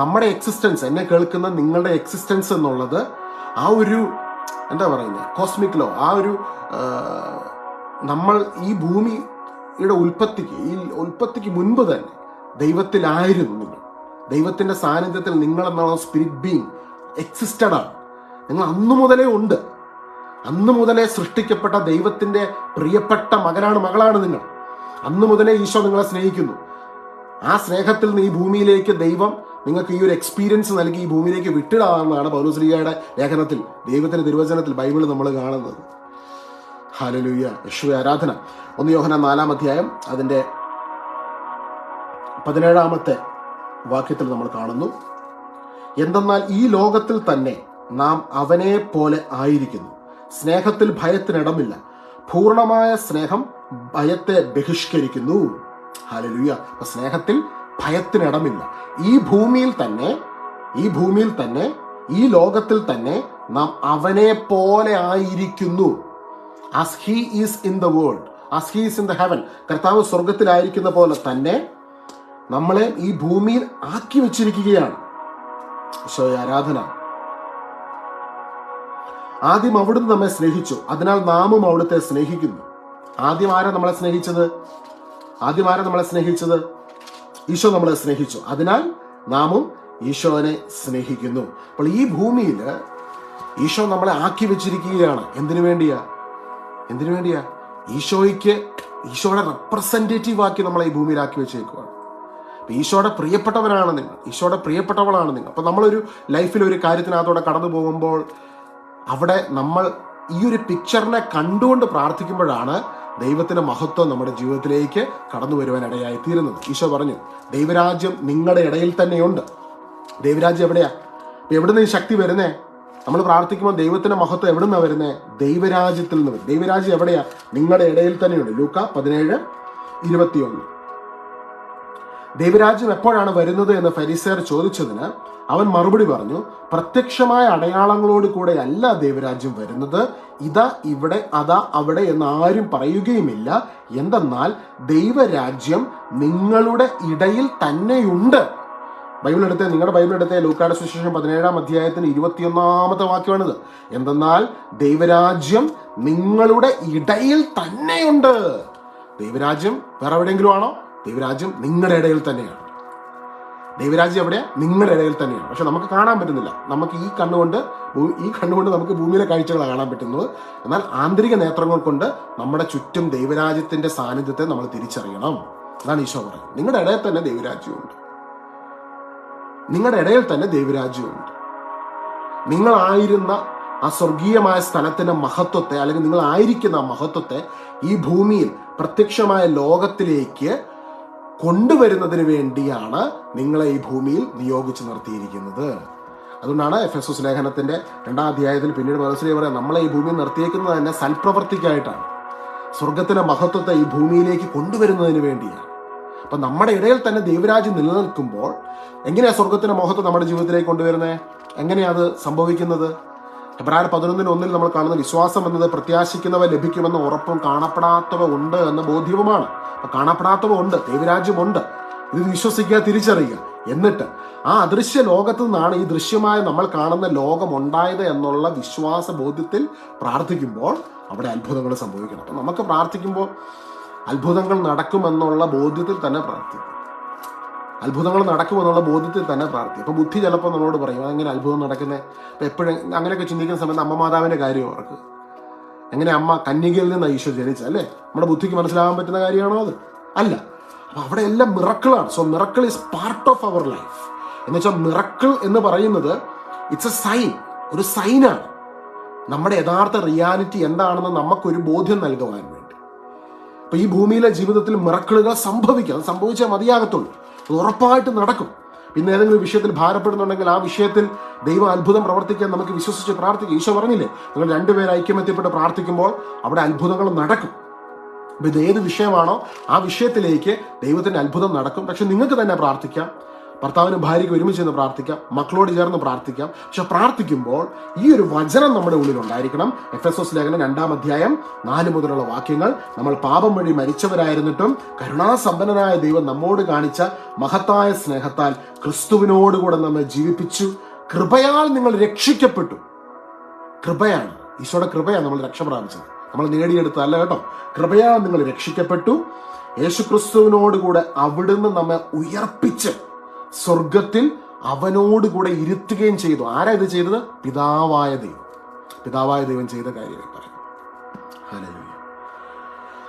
നമ്മുടെ എക്സിസ്റ്റൻസ്, എന്നെ കേൾക്കുന്ന നിങ്ങളുടെ എക്സിസ്റ്റൻസ് എന്നുള്ളത് ആ ഒരു എന്താ പറയുന്നത് കോസ്മിക് ലോ, ആ ഒരു നമ്മൾ ഈ ഭൂമിയുടെ ഉൽപ്പത്തിക്ക് മുൻപ് തന്നെ ദൈവത്തിലായിരുന്നു. ദൈവത്തിന്റെ സാന്നിധ്യത്തിൽ നിങ്ങൾ എന്നുള്ള സ്പിരിറ്റ് ബീങ് എക്സിസ്റ്റഡ് ആണ്. നിങ്ങൾ അന്നു മുതലേ ഉണ്ട്. അന്നു മുതലേ സൃഷ്ടിക്കപ്പെട്ട ദൈവത്തിന്റെ പ്രിയപ്പെട്ട മകളാണ് നിങ്ങൾ. അന്നു മുതലേ ഈശോ നിങ്ങളെ സ്നേഹിക്കുന്നു. ആ സ്നേഹത്തിൽ നിന്ന് ഈ ഭൂമിയിലേക്ക് ദൈവം നിങ്ങൾക്ക് ഈ ഒരു എക്സ്പീരിയൻസ് നൽകി ഈ ഭൂമിയിലേക്ക് വിട്ടിടാമെന്നാണ് പൗലോസ്ലീഹയുടെ ലേഖനത്തിൽ, ദൈവത്തിന്റെ തിരുവചനത്തിൽ, ബൈബിളിൽ നമ്മൾ കാണുന്നത്. ഹല്ലേലൂയ. യേശുവേ ആരാധന. 1 യോഹന്നാൻ 4 അതിന്റെ 17 വാക്യത്തിൽ നമ്മൾ കാണുന്നു, എന്തെന്നാൽ ഈ ലോകത്തിൽ തന്നെ നാം അവനെ പോലെ ആയിരിക്കുന്നു. സ്നേഹത്തിൽ ഭയത്തിനിടമില്ല. പൂർണ്ണമായ സ്നേഹം ഭയത്തെ ബഹിഷ്കരിക്കുന്നു. ഹല്ലേലൂയ. അപ്പൊ സ്നേഹത്തിൽ ഭയത്തിനിടമില്ല. ഈ ഭൂമിയിൽ തന്നെ ഈ ലോകത്തിൽ തന്നെ നാം അവനെ പോലെ ആയിരിക്കുന്നു. As he is in the world, as he is in the heaven. കർത്താവ് സ്വർഗത്തിലായിരിക്കുന്ന പോലെ തന്നെ നമ്മളെ ഈ ഭൂമിയിൽ ആക്കി വെച്ചിരിക്കുകയാണ്. ഈശോയെ ആരാധന. ആദ്യം അവിടുന്ന് നമ്മെ സ്നേഹിച്ചു, അതിനാൽ നാമും അവിടുത്തെ സ്നേഹിക്കുന്നു. ആദ്യം ആരാ നമ്മളെ സ്നേഹിച്ചത്? ഈശോ നമ്മളെ സ്നേഹിച്ചു, അതിനാൽ നാമും ഈശോനെ സ്നേഹിക്കുന്നു. അപ്പോൾ ഈ ഭൂമിയിൽ ഈശോ നമ്മളെ ആക്കി വെച്ചിരിക്കുകയാണ്. എന്തിനു വേണ്ടിയാ? ഈശോയുടെ റെപ്രസെന്റേറ്റീവ് ആക്കി നമ്മളെ ഈ ഭൂമിയിൽ ആക്കി വെച്ചേക്കുവാണ്. ഈശോയുടെ പ്രിയപ്പെട്ടവരാണ് നിങ്ങൾ, ഈശോയുടെ പ്രിയപ്പെട്ടവളാണ് നിങ്ങൾ. അപ്പൊ നമ്മളൊരു ലൈഫിൽ ഒരു കാര്യത്തിനകത്തോടെ കടന്നു പോകുമ്പോൾ അവിടെ നമ്മൾ ഈ ഒരു പിക്ചറിനെ കണ്ടുകൊണ്ട് പ്രാർത്ഥിക്കുമ്പോഴാണ് ദൈവത്തിന്റെ മഹത്വം നമ്മുടെ ജീവിതത്തിലേക്ക് കടന്നു വരുവാൻ ഇടയായി തീരുന്നത്. ഈശോ പറഞ്ഞു, ദൈവരാജ്യം നിങ്ങളുടെ ഇടയിൽ തന്നെയുണ്ട്. ദൈവരാജ്യം എവിടെയാ? അപ്പൊ എവിടുന്ന് ഈ ശക്തി വരുന്നേ? നമ്മൾ പ്രാർത്ഥിക്കുമ്പോൾ ദൈവത്തിന്റെ മഹത്വം എവിടുന്നാ വരുന്നേ? ദൈവരാജ്യത്തിൽ നിന്ന് വരും. ദൈവരാജ്യം എവിടെയാ? നിങ്ങളുടെ ഇടയിൽ തന്നെയുണ്ട്. ലൂക്ക 17:21. ദൈവരാജ്യം എപ്പോഴാണ് വരുന്നത് എന്ന് ഫരിസേയർ ചോദിച്ചതിന് അവൻ മറുപടി പറഞ്ഞു, പ്രത്യക്ഷമായ അടയാളങ്ങളോട് കൂടെ അല്ല ദൈവരാജ്യം വരുന്നത്. ഇതാ ഇവിടെ, അതാ അവിടെ എന്ന് ആരും പറയുകയുമില്ല. എന്തെന്നാൽ ദൈവരാജ്യം നിങ്ങളുടെ ഇടയിൽ തന്നെയുണ്ട്. നിങ്ങളുടെ ബൈബിൾ എടുത്തേ ലൂക്കായുടെ സുവിശേഷം 17 21 വാക്യമാണിത്. എന്തെന്നാൽ ദൈവരാജ്യം നിങ്ങളുടെ ഇടയിൽ തന്നെയുണ്ട്. ദൈവരാജ്യം വേറെ എവിടെയെങ്കിലും ആണോ? ദൈവരാജ്യം നിങ്ങളുടെ ഇടയിൽ തന്നെയാണ്. ദൈവരാജ്യം എവിടെയാ? നിങ്ങളുടെ ഇടയിൽ തന്നെയാണ്. പക്ഷെ നമുക്ക് കാണാൻ പറ്റുന്നില്ല. നമുക്ക് ഈ കണ്ണുകൊണ്ട് നമുക്ക് ഭൂമിയിലെ കാഴ്ചകളാണ് കാണാൻ പറ്റുന്നത്. എന്നാൽ ആന്തരിക നേത്രങ്ങൾ കൊണ്ട് നമ്മുടെ ചുറ്റും ദൈവരാജ്യത്തിന്റെ സാന്നിധ്യത്തെ നമ്മൾ തിരിച്ചറിയണം. അതാണ് ഈശോ പറയുന്നത്. നിങ്ങളുടെ ഇടയിൽ തന്നെ ദൈവരാജ്യമുണ്ട്. നിങ്ങളായിരുന്ന ആ സ്വർഗീയമായ സ്ഥലത്തിന്റെ മഹത്വത്തെ, അല്ലെങ്കിൽ നിങ്ങൾ ആയിരിക്കുന്ന ആ മഹത്വത്തെ ഈ ഭൂമിയിൽ പ്രത്യക്ഷമായ ലോകത്തിലേക്ക് കൊണ്ടുവരുന്നതിന് വേണ്ടിയാണ് നിങ്ങളെ ഈ ഭൂമിയിൽ നിയോഗിച്ച് നിർത്തിയിരിക്കുന്നത്. അതുകൊണ്ടാണ് എഫെസോസ് ലേഖനത്തിന്റെ 2 പിന്നീട് പൗലോസ് പറയാം, നമ്മളെ ഈ ഭൂമിയിൽ നിർത്തിയേക്കുന്നത് തന്നെ സൽപ്രവർത്തിക്കായിട്ടാണ്. സ്വർഗത്തിന്റെ മഹത്വത്തെ ഈ ഭൂമിയിലേക്ക് കൊണ്ടുവരുന്നതിന് വേണ്ടിയാണ്. അപ്പൊ നമ്മുടെ ഇടയിൽ തന്നെ ദൈവരാജ്യം നിലനിൽക്കുമ്പോൾ എങ്ങനെയാ സ്വർഗത്തിന്റെ മഹത്വം നമ്മുടെ ജീവിതത്തിലേക്ക് കൊണ്ടുവരുന്നത്? എങ്ങനെയാ അത് സംഭവിക്കുന്നത്? എബ്രായർ 11:1 നമ്മൾ കാണുന്ന വിശ്വാസം എന്നത് പ്രത്യാശിക്കുന്നവ ലഭിക്കുമെന്ന ഉറപ്പും കാണപ്പെടാത്തവ ഉണ്ട് എന്ന ബോധ്യവുമാണ്. അപ്പൊ കാണപ്പെടാത്തവ ഉണ്ട്, ദൈവരാജ്യമുണ്ട്, ഇത് വിശ്വസിക്കുക, തിരിച്ചറിയുക. എന്നിട്ട് ആ അദൃശ്യ ലോകത്തു നിന്നാണ് ഈ ദൃശ്യമായ നമ്മൾ കാണുന്ന ലോകം ഉണ്ടായത് എന്നുള്ള വിശ്വാസ ബോധ്യത്തിൽ പ്രാർത്ഥിക്കുമ്പോൾ അവിടെ അത്ഭുതങ്ങൾ സംഭവിക്കണം. അപ്പം നമുക്ക് പ്രാർത്ഥിക്കുമ്പോൾ അത്ഭുതങ്ങൾ നടക്കുമെന്നുള്ള ബോധ്യത്തിൽ തന്നെ പ്രാർത്ഥിക്കും. അത്ഭുതങ്ങൾ നടക്കുമെന്നുള്ള ബോധ്യത്തിൽ തന്നെ പ്രാർത്ഥിക്കും. അപ്പം ബുദ്ധി ചിലപ്പോൾ നമ്മളോട് പറയും അങ്ങനെ അത്ഭുതം നടക്കുന്നത്. അപ്പം എപ്പോഴും അങ്ങനെയൊക്കെ ചിന്തിക്കുന്ന സമയത്ത് അമ്മ മാതാവിൻ്റെ കാര്യം ഓർക്ക്. എങ്ങനെ അമ്മ കന്യകയിൽ നിന്ന് ഈശോ ജനിച്ച അല്ലേ? നമ്മുടെ ബുദ്ധിക്ക് മനസ്സിലാകാൻ പറ്റുന്ന കാര്യമാണോ അത്? അല്ല. അപ്പം അവിടെ എല്ലാം മിറക്കിളാണ്. So miracle is part of our life. എന്ന് വെച്ചാൽ മിറക്കിൾ എന്ന് പറയുന്നത് ഇറ്റ്സ് എ സൈൻ, ഒരു സൈനാണ് നമ്മുടെ യഥാർത്ഥ റിയാലിറ്റി എന്താണെന്ന് നമുക്കൊരു ബോധ്യം നൽകുവാൻ വേണ്ടി. അപ്പൊ ഈ ഭൂമിയിലെ ജീവിതത്തിൽ മിറക്കിളുകൾ സംഭവിക്കാം. അത് സംഭവിച്ചാൽ മതിയാകത്തുള്ളൂ, അത് ഉറപ്പായിട്ട് നടക്കും. പിന്നെ ഏതെങ്കിലും വിഷയത്തിൽ ഭാരപ്പെടുന്നുണ്ടെങ്കിൽ ആ വിഷയത്തിൽ ദൈവം അത്ഭുതം പ്രവർത്തിക്കാൻ നമുക്ക് വിശ്വസിച്ച് പ്രാർത്ഥിക്കാം. ഈശോ പറഞ്ഞില്ലേ, നിങ്ങൾ രണ്ടുപേർ ഐക്യമെത്തിപ്പെട്ട് പ്രാർത്ഥിക്കുമ്പോൾ അവിടെ അത്ഭുതങ്ങൾ നടക്കും. അപ്പൊ ഇത് ഏത് വിഷയമാണോ ആ വിഷയത്തിലേക്ക് ദൈവത്തിന്റെ അത്ഭുതം നടക്കും. പക്ഷെ നിങ്ങൾക്ക് തന്നെ പ്രാർത്ഥിക്കാം, ഭർത്താവിനും ഭാര്യയ്ക്ക് ഒരുമിച്ച് നിന്ന് പ്രാർത്ഥിക്കാം, മക്കളോട് ചേർന്ന് പ്രാർത്ഥിക്കാം. പക്ഷെ പ്രാർത്ഥിക്കുമ്പോൾ ഈ ഒരു വചനം നമ്മുടെ ഉള്ളിൽ ഉണ്ടായിരിക്കണം. എഫെസോസ് ലേഖനം 2-ാം അധ്യായം 4 മുതലുള്ള വാക്യങ്ങൾ, നമ്മൾ പാപം വഴി മരിച്ചവരായിരുന്നിട്ടും കരുണാസമ്പന്നനായ ദൈവം നമ്മോട് കാണിച്ച മഹത്തായ സ്നേഹത്താൽ ക്രിസ്തുവിനോടുകൂടെ നമ്മെ ജീവിപ്പിച്ചു. കൃപയാൽ നിങ്ങൾ രക്ഷിക്കപ്പെട്ടു. കൃപയാണ്, ഈശോയുടെ കൃപയാണ് നമ്മൾ രക്ഷ പ്രാപിച്ചത്, നമ്മൾ നേടിയെടുത്തല്ല കേട്ടോ. കൃപയാൽ നിങ്ങൾ രക്ഷിക്കപ്പെട്ടു. യേശുക്രിസ്തുവിനോടുകൂടെ അവിടുന്ന് നമ്മെ ഉയർപ്പിച്ച് സ്വർഗത്തിൽ അവനോടുകൂടെ ഇരുത്തുകയും ചെയ്തു. ആരാ ഇത് ചെയ്തത്? പിതാവായ ദൈവം. പിതാവായ ദൈവം ചെയ്ത കാര്യമായി പറയും. ഹല്ലേലൂയ.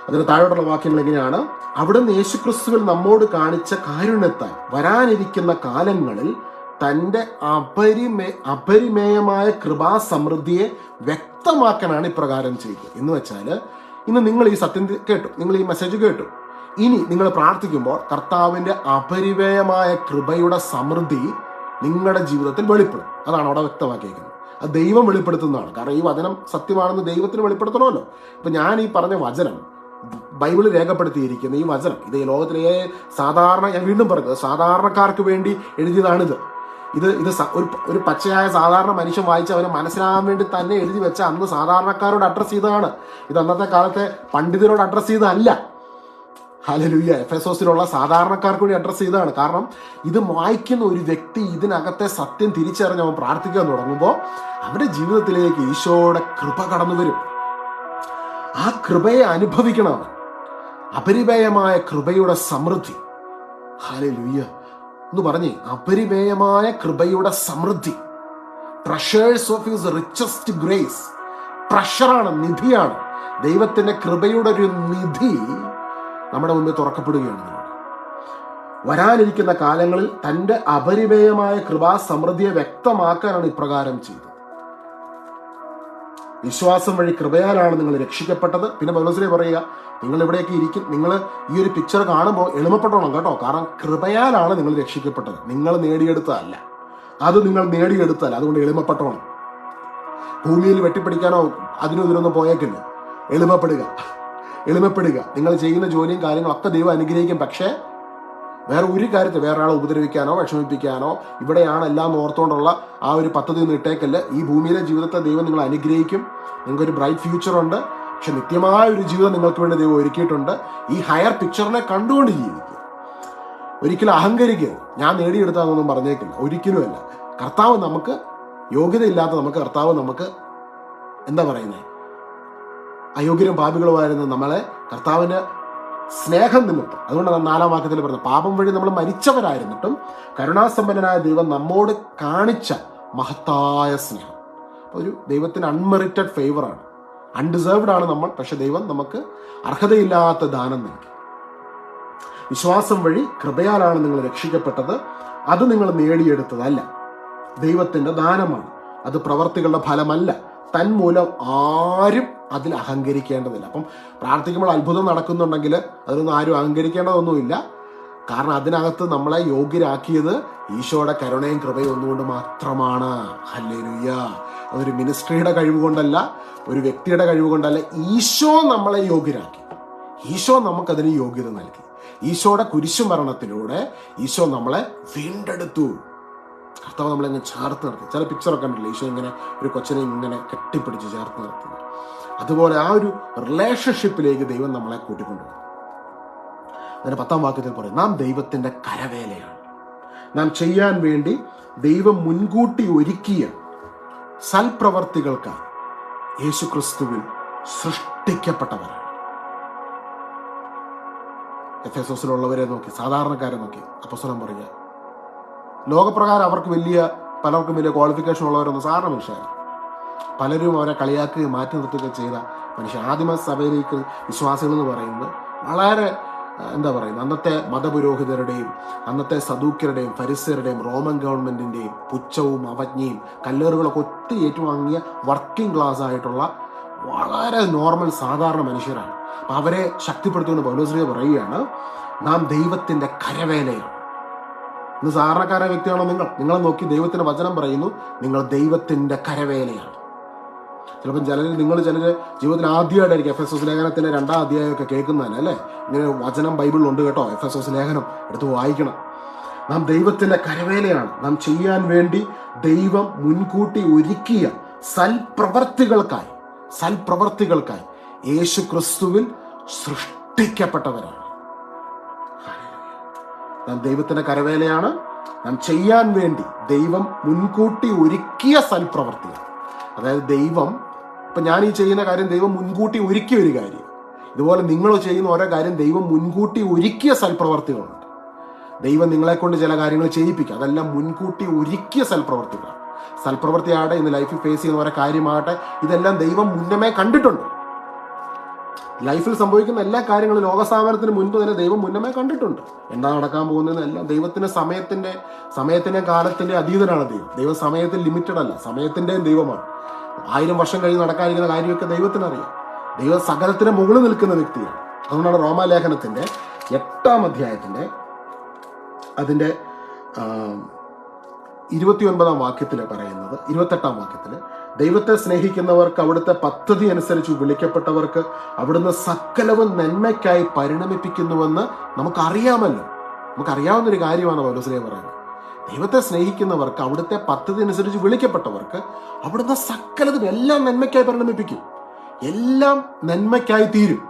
അതിന് താഴോട്ടുള്ള വാക്യങ്ങൾ എങ്ങനെയാണ്? അവിടുന്ന് യേശുക്രിസ്തുവിൽ നമ്മോട് കാണിച്ച കാരുണ്യത്താൽ വരാനിരിക്കുന്ന കാലങ്ങളിൽ തൻ്റെ അപരിമേയമായ കൃപാസമൃദ്ധിയെ വ്യക്തമാക്കാനാണ് ഇപ്രകാരം ചെയ്തത്. എന്ന് വെച്ചാൽ ഇന്ന് നിങ്ങൾ ഈ സത്യം കേട്ടു, നിങ്ങൾ ഈ മെസ്സേജ് കേട്ടു. ഇനി നിങ്ങൾ പ്രാർത്ഥിക്കുമ്പോൾ കർത്താവിൻ്റെ അപരിമേയമായ കൃപയുടെ സമൃദ്ധി നിങ്ങളുടെ ജീവിതത്തിൽ വെളിപ്പെടും. അതാണ് അവിടെ വ്യക്തമാക്കിയിരിക്കുന്നത്. അത് ദൈവം വെളിപ്പെടുത്തുന്നതാണ്. കാരണം ഈ വചനം സത്യമാണെന്ന് ദൈവത്തിന് വെളിപ്പെടുത്തണമല്ലോ. ഇപ്പൊ ഞാൻ ഈ പറഞ്ഞ വചനം ബൈബിളിൽ രേഖപ്പെടുത്തിയിരിക്കുന്ന ഈ വചനം, ഇത് ഈ ലോകത്തിലെ സാധാരണ, ഞാൻ വീണ്ടും പറഞ്ഞത്, സാധാരണക്കാർക്ക് വേണ്ടി എഴുതിയതാണിത്. ഇത് ഒരു പച്ചയായ സാധാരണ മനുഷ്യൻ വായിച്ച് അവന് മനസ്സിലാകാൻ വേണ്ടി തന്നെ എഴുതി വെച്ച അന്ന് സാധാരണക്കാരോട് അഡ്രസ് ചെയ്തതാണ്. ഇത് അന്നത്തെ കാലത്തെ പണ്ഡിതരോട് അഡ്രസ് ചെയ്തതല്ല. ഹല്ലേലൂയ. എഫെസോസിലുള്ള സാധാരണക്കാർക്ക് കൂടി അഡ്രസ് ചെയ്തതാണ്. കാരണം ഇത് വായിക്കുന്ന ഒരു വ്യക്തി ഇതിനകത്തെ സത്യം തിരിച്ചറിഞ്ഞ് അവൻ പ്രാർത്ഥിക്കാൻ തുടങ്ങുമ്പോൾ അവന്റെ ജീവിതത്തിലേക്ക് ഈശോയുടെ കൃപ കടന്നു വരും. ആ കൃപയെ അനുഭവിക്കണം അവൻ. അപരിമേയമായ കൃപയുടെ സമൃദ്ധി. ഹല്ലേലൂയ എന്ന് പറഞ്ഞേ, അപരിമേയമായ കൃപയുടെ സമൃദ്ധി. Treasures of his richest grace. ട്രഷറാണ്, നിധിയാണ്. ദൈവത്തിന്റെ കൃപയുടെ ഒരു നിധി നമ്മുടെ മുമ്പിൽ തുറക്കപ്പെടുകയാണ്. വരാനിരിക്കുന്ന കാലങ്ങളിൽ തൻ്റെ അപരിമേയമായ കൃപാസമൃദ്ധിയെ വ്യക്തമാക്കാനാണ് ഇപ്രകാരം ചെയ്തത്. വിശ്വാസം വഴി കൃപയാലാണ് നിങ്ങൾ രക്ഷിക്കപ്പെട്ടത്. പിന്നെ പൗലോസിനെ പറയുക, നിങ്ങൾ ഇവിടെയൊക്കെ ഇരിക്കും, നിങ്ങൾ ഈ ഒരു പിക്ചർ കാണുമ്പോൾ എളിമപ്പെട്ടോണം കേട്ടോ. കാരണം കൃപയാലാണ് നിങ്ങൾ രക്ഷിക്കപ്പെട്ടത്, നിങ്ങൾ നേടിയെടുത്തതല്ല. അത് നിങ്ങൾ നേടിയെടുത്തല്ല, അതുകൊണ്ട് എളിമപ്പെട്ടോണം. ഭൂമിയിൽ വെട്ടിപ്പിടിക്കാനോ അതിനും ഇതിനൊന്നും പോയേക്കില്ല. എളിമപ്പെടുക. നിങ്ങൾ ചെയ്യുന്ന ജോലിയും കാര്യങ്ങളൊക്കെ ദൈവം അനുഗ്രഹിക്കും. പക്ഷേ വേറെ ഒരു കാര്യത്തിൽ വേറെ ആളെ ഉപദ്രവിക്കാനോ വിഷമിപ്പിക്കാനോ ഇവിടെയാണ് എല്ലാം ഓർത്തുകൊണ്ടുള്ള ആ ഒരു പദ്ധതി ഒന്നും ഇട്ടേക്കല്ല. ഈ ഭൂമിയിലെ ജീവിതത്തെ ദൈവം നിങ്ങൾ അനുഗ്രഹിക്കും. നിങ്ങൾക്കൊരു ബ്രൈറ്റ് ഫ്യൂച്ചർ ഉണ്ട്. പക്ഷെ നിത്യമായ ഒരു ജീവിതം നിങ്ങൾക്ക് വേണ്ടി ദൈവം ഒരുക്കിയിട്ടുണ്ട്. ഈ ഹയർ പിക്ചറിനെ കണ്ടുകൊണ്ട് ജീവിക്കുക. ഒരിക്കലും അഹങ്കരിക്കരുത്. ഞാൻ നേടിയെടുത്താന്നൊന്നും പറഞ്ഞേക്കില്ല, ഒരിക്കലുമല്ല. കർത്താവ് നമുക്ക് യോഗ്യതയില്ലാത്ത കർത്താവ് നമുക്ക് എന്താ പറയുന്നത്, അയോഗ്യരും പാപികളുമായിരുന്നു നമ്മളെ കർത്താവിന്റെ സ്നേഹം നിമിത്തം, അതുകൊണ്ടാണ് 4-ാം വാക്യത്തിൽ പറഞ്ഞത്, പാപം വഴി നമ്മൾ മരിച്ചവരായിരുന്നിട്ടും കരുണാസമ്പന്നനായ ദൈവം നമ്മോട് കാണിച്ച മഹത്തായ സ്നേഹം. ഒരു ദൈവത്തിന് അൺമെറിറ്റഡ് ഫേവറാണ്, അൺഡിസേർവ്ഡ് ആണ് നമ്മൾ. പക്ഷെ ദൈവം നമുക്ക് അർഹതയില്ലാത്ത ദാനം നൽകി. വിശ്വാസം വഴി കൃപയാലാണ് നിങ്ങൾ രക്ഷിക്കപ്പെട്ടത്. അത് നിങ്ങൾ നേടിയെടുത്തതല്ല, ദൈവത്തിന്റെ ദാനമാണ്. അത് പ്രവർത്തികളുടെ ഫലമല്ല. തന്മൂലം ആരും അതിൽ അഹങ്കരിക്കേണ്ടതില്ല. അപ്പം പ്രാർത്ഥിക്കുമ്പോൾ അത്ഭുതം നടക്കുന്നുണ്ടെങ്കിൽ അതിലൊന്നും ആരും അഹങ്കരിക്കേണ്ടതൊന്നുമില്ല. കാരണം അതിനകത്ത് നമ്മളെ യോഗ്യരാക്കിയത് ഈശോയുടെ കരുണയും കൃപയും ഒന്നുകൊണ്ട് മാത്രമാണ്. ഹല്ലേലൂയ. അതൊരു മിനിസ്ട്രിയുടെ കഴിവ് കൊണ്ടല്ല, ഒരു വ്യക്തിയുടെ കഴിവ് കൊണ്ടല്ല. ഈശോ നമ്മളെ യോഗ്യരാക്കി. ഈശോ നമുക്കതിന് യോഗ്യത നൽകി. ഈശോയുടെ കുരിശുമരണത്തിലൂടെ ഈശോ നമ്മളെ വീണ്ടെടുത്തു. കർത്താവ് നമ്മളെങ്ങനെ ചേർത്ത് നിർത്തി. ചില പിക്ചറൊക്കെ ഉണ്ടല്ലോ, ഈശോ ഇങ്ങനെ ഒരു കൊച്ചിനെ ഇങ്ങനെ കെട്ടിപ്പിടിച്ച് ചേർത്ത് നിർത്തുന്നത്. അതുപോലെ ആ ഒരു റിലേഷൻഷിപ്പിലേക്ക് ദൈവം നമ്മളെ കൂട്ടിക്കൊണ്ടുപോകും. അതിന് 10-ാം വാക്യത്തിൽ പറയും, നാം ദൈവത്തിന്റെ കരവേലയാണ്. നാം ചെയ്യാൻ വേണ്ടി ദൈവം മുൻകൂട്ടി ഒരുക്കിയ സൽപ്രവർത്തികൾക്കായി യേശുക്രിസ്തുവിൽ സൃഷ്ടിക്കപ്പെട്ടവരാണ്. എഫെസോസിലുള്ളവരെ നോക്കി, സാധാരണക്കാരെ നോക്കി അപ്പോസ്തലൻ പറയുക, ലോകപ്രകാരം അവർക്ക് പലർക്കും വലിയ ക്വാളിഫിക്കേഷൻ ഉള്ളവരൊന്നും സാധാരണ മനുഷ്യരാണ്. പലരും അവരെ കളിയാക്കുകയും മാറ്റി നിർത്തുകയും ചെയ്ത മനുഷ്യർ. ആദിമ സഭയിലേക്ക് വിശ്വാസികൾ എന്ന് പറയുന്നത് വളരെ അന്നത്തെ മതപുരോഹിതരുടെയും അന്നത്തെ സദൂക്യരുടെയും ഫരിസയരുടെയും റോമൻ ഗവൺമെന്റിന്റെയും പുച്ഛവും അവജ്ഞയും കല്ലേറുകളൊക്കെ ഒത്തി ഏറ്റുവാങ്ങിയ വർക്കിംഗ് ക്ലാസ് ആയിട്ടുള്ള വളരെ നോർമൽ സാധാരണ മനുഷ്യരാണ്. അപ്പം അവരെ ശക്തിപ്പെടുത്തുമെന്ന് പൗലോസ് പറയുകയാണ്, നാം ദൈവത്തിന്റെ കരവേലയാണ്. ഇന്ന് സാധാരണക്കാരായ വ്യക്തിയാണോ നിങ്ങളെ നോക്കി ദൈവത്തിന്റെ വചനം പറയുന്നു, നിങ്ങൾ ദൈവത്തിന്റെ കരവേലയാണ്. ചിലപ്പോൾ ചിലർ ജീവിതത്തിൽ ആദ്യമായിട്ടായിരിക്കും എഫെസോസ് ലേഖനത്തിലെ 2-ാം അധ്യായമൊക്കെ കേൾക്കുന്നതന്നെ, അല്ലേ? ഇങ്ങനെ വചനം ബൈബിളിലുണ്ട് കേട്ടോ, എഫെസോസ് ലേഖനം എടുത്ത് വായിക്കണം. നാം ദൈവത്തിന്റെ കരവേലയാണ്. നാം ചെയ്യാൻ വേണ്ടി ദൈവം മുൻകൂട്ടി ഒരുക്കിയ സൽപ്രവർത്തികൾക്കായി യേശു ക്രിസ്തുവിൽ സൃഷ്ടിക്കപ്പെട്ടവരാണ്. നാം ദൈവത്തിന്റെ കരവേലയാണ്. നാം ചെയ്യാൻ വേണ്ടി ദൈവം മുൻകൂട്ടി ഒരുക്കിയ സൽപ്രവർത്തികൾ. അതായത് ദൈവം, ഇപ്പം ഞാൻ ഈ ചെയ്യുന്ന കാര്യം ദൈവം മുൻകൂട്ടി ഒരുക്കിയ ഒരു കാര്യം. ഇതുപോലെ നിങ്ങൾ ചെയ്യുന്ന ഓരോ കാര്യം ദൈവം മുൻകൂട്ടി ഒരുക്കിയ സൽപ്രവർത്തികളുണ്ട്. ദൈവം നിങ്ങളെ കൊണ്ട് ചില കാര്യങ്ങൾ ചെയ്യിപ്പിക്കുക, അതെല്ലാം മുൻകൂട്ടി ഒരുക്കിയ സൽപ്രവർത്തികളാണ്. സൽപ്രവർത്തി ആകട്ടെ, ഇന്ന് ലൈഫിൽ ഫേസ് ചെയ്യുന്ന ഓരോ കാര്യമാകട്ടെ, ഇതെല്ലാം ദൈവം മുന്നമേ കണ്ടിട്ടുണ്ട്. ലൈഫിൽ സംഭവിക്കുന്ന എല്ലാ കാര്യങ്ങളും ലോകസ്ഥാപനത്തിന് മുൻപ് തന്നെ ദൈവം മുന്നമേ കണ്ടിട്ടുണ്ട്. എന്താ നടക്കാൻ പോകുന്നതെന്നെല്ലാം ദൈവത്തിന്റെ സമയത്തിന്റെ കാലത്തിന്റെ അതീതനാണ് ദൈവം സമയത്തിൽ ലിമിറ്റഡ് അല്ല, സമയത്തിന്റെയും ദൈവമാണ്. 1000 വർഷം കഴിഞ്ഞ് നടക്കാനിരിക്കുന്ന കാര്യമൊക്കെ ദൈവത്തിനറിയാം. ദൈവം സകലത്തിന് മുകളിൽ നിൽക്കുന്ന വ്യക്തിയാണ്. അതുകൊണ്ടാണ് റോമാലേഖനത്തിന്റെ 8-ാം അധ്യായത്തിന്റെ അതിന്റെ 29-ാം വാക്യത്തിൽ പറയുന്നത്, 28-ാം വാക്യത്തിൽ, ദൈവത്തെ സ്നേഹിക്കുന്നവർക്ക് അവിടുത്തെ പദ്ധതി അനുസരിച്ച് വിളിക്കപ്പെട്ടവർക്ക് അവിടുന്ന് സകലവും നന്മയ്ക്കായി പരിണമിപ്പിക്കുന്നുവെന്ന് നമുക്കറിയാവുന്നൊരു കാര്യമാണ് പൗലോസ് പറയുന്നത്. ദൈവത്തെ സ്നേഹിക്കുന്നവർക്ക് അവിടുത്തെ പദ്ധതി അനുസരിച്ച് വിളിക്കപ്പെട്ടവർക്ക് അവിടുന്ന് സകലതും എല്ലാം നന്മയ്ക്കായി പരിണമിപ്പിക്കും, എല്ലാം നന്മയ്ക്കായി തീരും.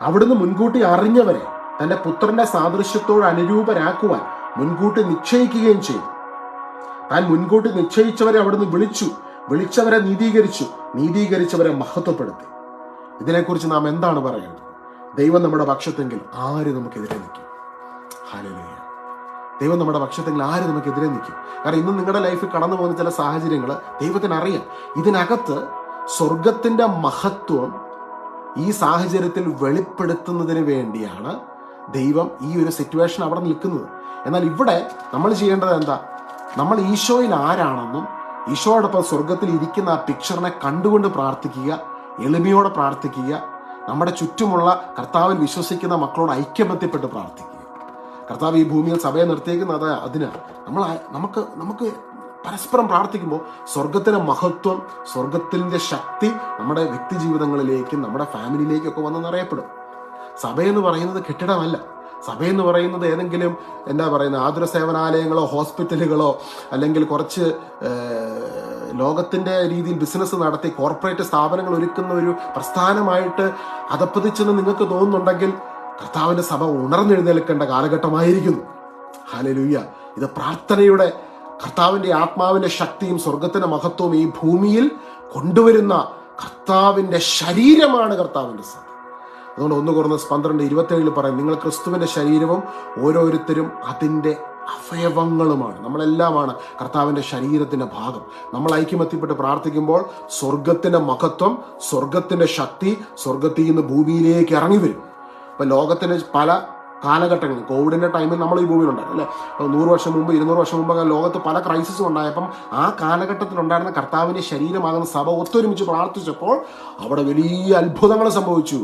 അവിടുന്ന് മുൻകൂട്ടി അറിഞ്ഞവരെ തന്റെ പുത്രന്റെ സാദൃശ്യത്തോട് അനുരൂപരാക്കുവാൻ മുൻകൂട്ടി നിശ്ചയിക്കുകയും ചെയ്തു. താൻ മുൻകൂട്ടി നിശ്ചയിച്ചവരെ അവിടുന്ന് വിളിച്ചവരെ നീതീകരിച്ചവരെ മഹത്വപ്പെടുത്തി. ഇതിനെക്കുറിച്ച് നാം എന്താണ് പറയേണ്ടത്? ദൈവം നമ്മുടെ പക്ഷത്തെങ്കിൽ ആര് നമുക്കെതിരെ നിൽക്കും? ഹല്ലേലൂയ. ദൈവം നമ്മുടെ പക്ഷത്തെങ്കിൽ ആര് നമുക്കെതിരെ നിൽക്കും? കാരണം ഇന്ന് നിങ്ങളുടെ ലൈഫിൽ കടന്നു പോകുന്ന ചില സാഹചര്യങ്ങൾ ദൈവത്തിന് അറിയാം. ഇതിനകത്ത് സ്വർഗത്തിന്റെ മഹത്വം ഈ സാഹചര്യത്തിൽ വെളിപ്പെടുത്തുന്നതിന് വേണ്ടിയാണ് ദൈവം ഈ ഒരു സിറ്റുവേഷൻ അവിടെ നിൽക്കുന്നത്. എന്നാൽ ഇവിടെ നമ്മൾ ചെയ്യേണ്ടത് എന്താ? നമ്മൾ ഈശോയിൽ ആരാണെന്നും ഈശോയോടൊപ്പം സ്വർഗത്തിൽ ഇരിക്കുന്ന ആ പിക്ചറിനെ കണ്ടുകൊണ്ട് പ്രാർത്ഥിക്കുക, എളിമയോടെ പ്രാർത്ഥിക്കുക, നമ്മുടെ ചുറ്റുമുള്ള കർത്താവിൽ വിശ്വസിക്കുന്ന മക്കളോട് ഐക്യബന്ധപ്പെട്ട് പ്രാർത്ഥിക്കുക. കർത്താവ് ഈ ഭൂമിയിൽ സഭയെ നിർത്തിയേക്കുന്നത് അതിനാണ്. നമുക്ക് പരസ്പരം പ്രാർത്ഥിക്കുമ്പോൾ സ്വർഗത്തിന്റെ മഹത്വം, സ്വർഗത്തിന്റെ ശക്തി നമ്മുടെ വ്യക്തി ജീവിതങ്ങളിലേക്കും നമ്മുടെ ഫാമിലിയിലേക്കൊക്കെ വന്ന് നിറയപ്പെടും. സഭയെന്ന് പറയുന്നത് കെട്ടിടമല്ല. സഭയെന്ന് പറയുന്നത് ഏതെങ്കിലും ആതുര സേവനാലയങ്ങളോ ഹോസ്പിറ്റലുകളോ അല്ലെങ്കിൽ കുറച്ച് ലോകത്തിന്റെ രീതിയിൽ ബിസിനസ് നടത്തി കോർപ്പറേറ്റ് സ്ഥാപനങ്ങൾ ഒരുക്കുന്ന ഒരു പ്രസ്ഥാനമായിട്ട് അധപ്പതിച്ചെന്ന് നിങ്ങൾക്ക് തോന്നുന്നുണ്ടെങ്കിൽ കർത്താവിന്റെ സഭ ഉണർന്നെഴുന്നേൽക്കേണ്ട കാലഘട്ടമായിരിക്കുന്നു. ഹല്ലേലൂയ. ഇത് പ്രാർത്ഥനയുടെ, കർത്താവിന്റെ ആത്മാവിന്റെ ശക്തിയും സ്വർഗത്തിന്റെ മഹത്വവും ഈ ഭൂമിയിൽ കൊണ്ടുവരുന്ന കർത്താവിന്റെ ശരീരമാണ് കർത്താവിന്റെ സഭ. അതുകൊണ്ട് 1 Corinthians 12:27 പറയും, നിങ്ങൾ ക്രിസ്തുവിന്റെ ശരീരവും ഓരോരുത്തരും അതിന്റെ അവയവങ്ങളുമാണ്. നമ്മളെല്ലാമാണ് കർത്താവിന്റെ ശരീരത്തിന്റെ ഭാഗം. നമ്മൾ ഐക്യമത്യപ്പെട്ട് പ്രാർത്ഥിക്കുമ്പോൾ സ്വർഗത്തിന്റെ മഹത്വം, സ്വർഗത്തിന്റെ ശക്തി സ്വർഗത്തിൽ നിന്ന് ഭൂമിയിലേക്ക് ഇറങ്ങി വരും. അപ്പൊ ലോകത്തിന് പല കാലഘട്ടങ്ങളിൽ, കോവിഡിന്റെ ടൈമിൽ നമ്മൾ ഈ ഭൂമിയിലുണ്ടായിരുന്നു അല്ലെ, 100 വർഷം മുമ്പ് 200 വർഷം മുമ്പ് ലോകത്ത് പല ക്രൈസിസും ഉണ്ടായപ്പം ആ കാലഘട്ടത്തിൽ ഉണ്ടായിരുന്ന കർത്താവിന്റെ ശരീരമാകുന്ന സഭ ഒത്തൊരുമിച്ച് പ്രാർത്ഥിച്ചപ്പോൾ അവിടെ വലിയ അത്ഭുതങ്ങൾ സംഭവിച്ചു.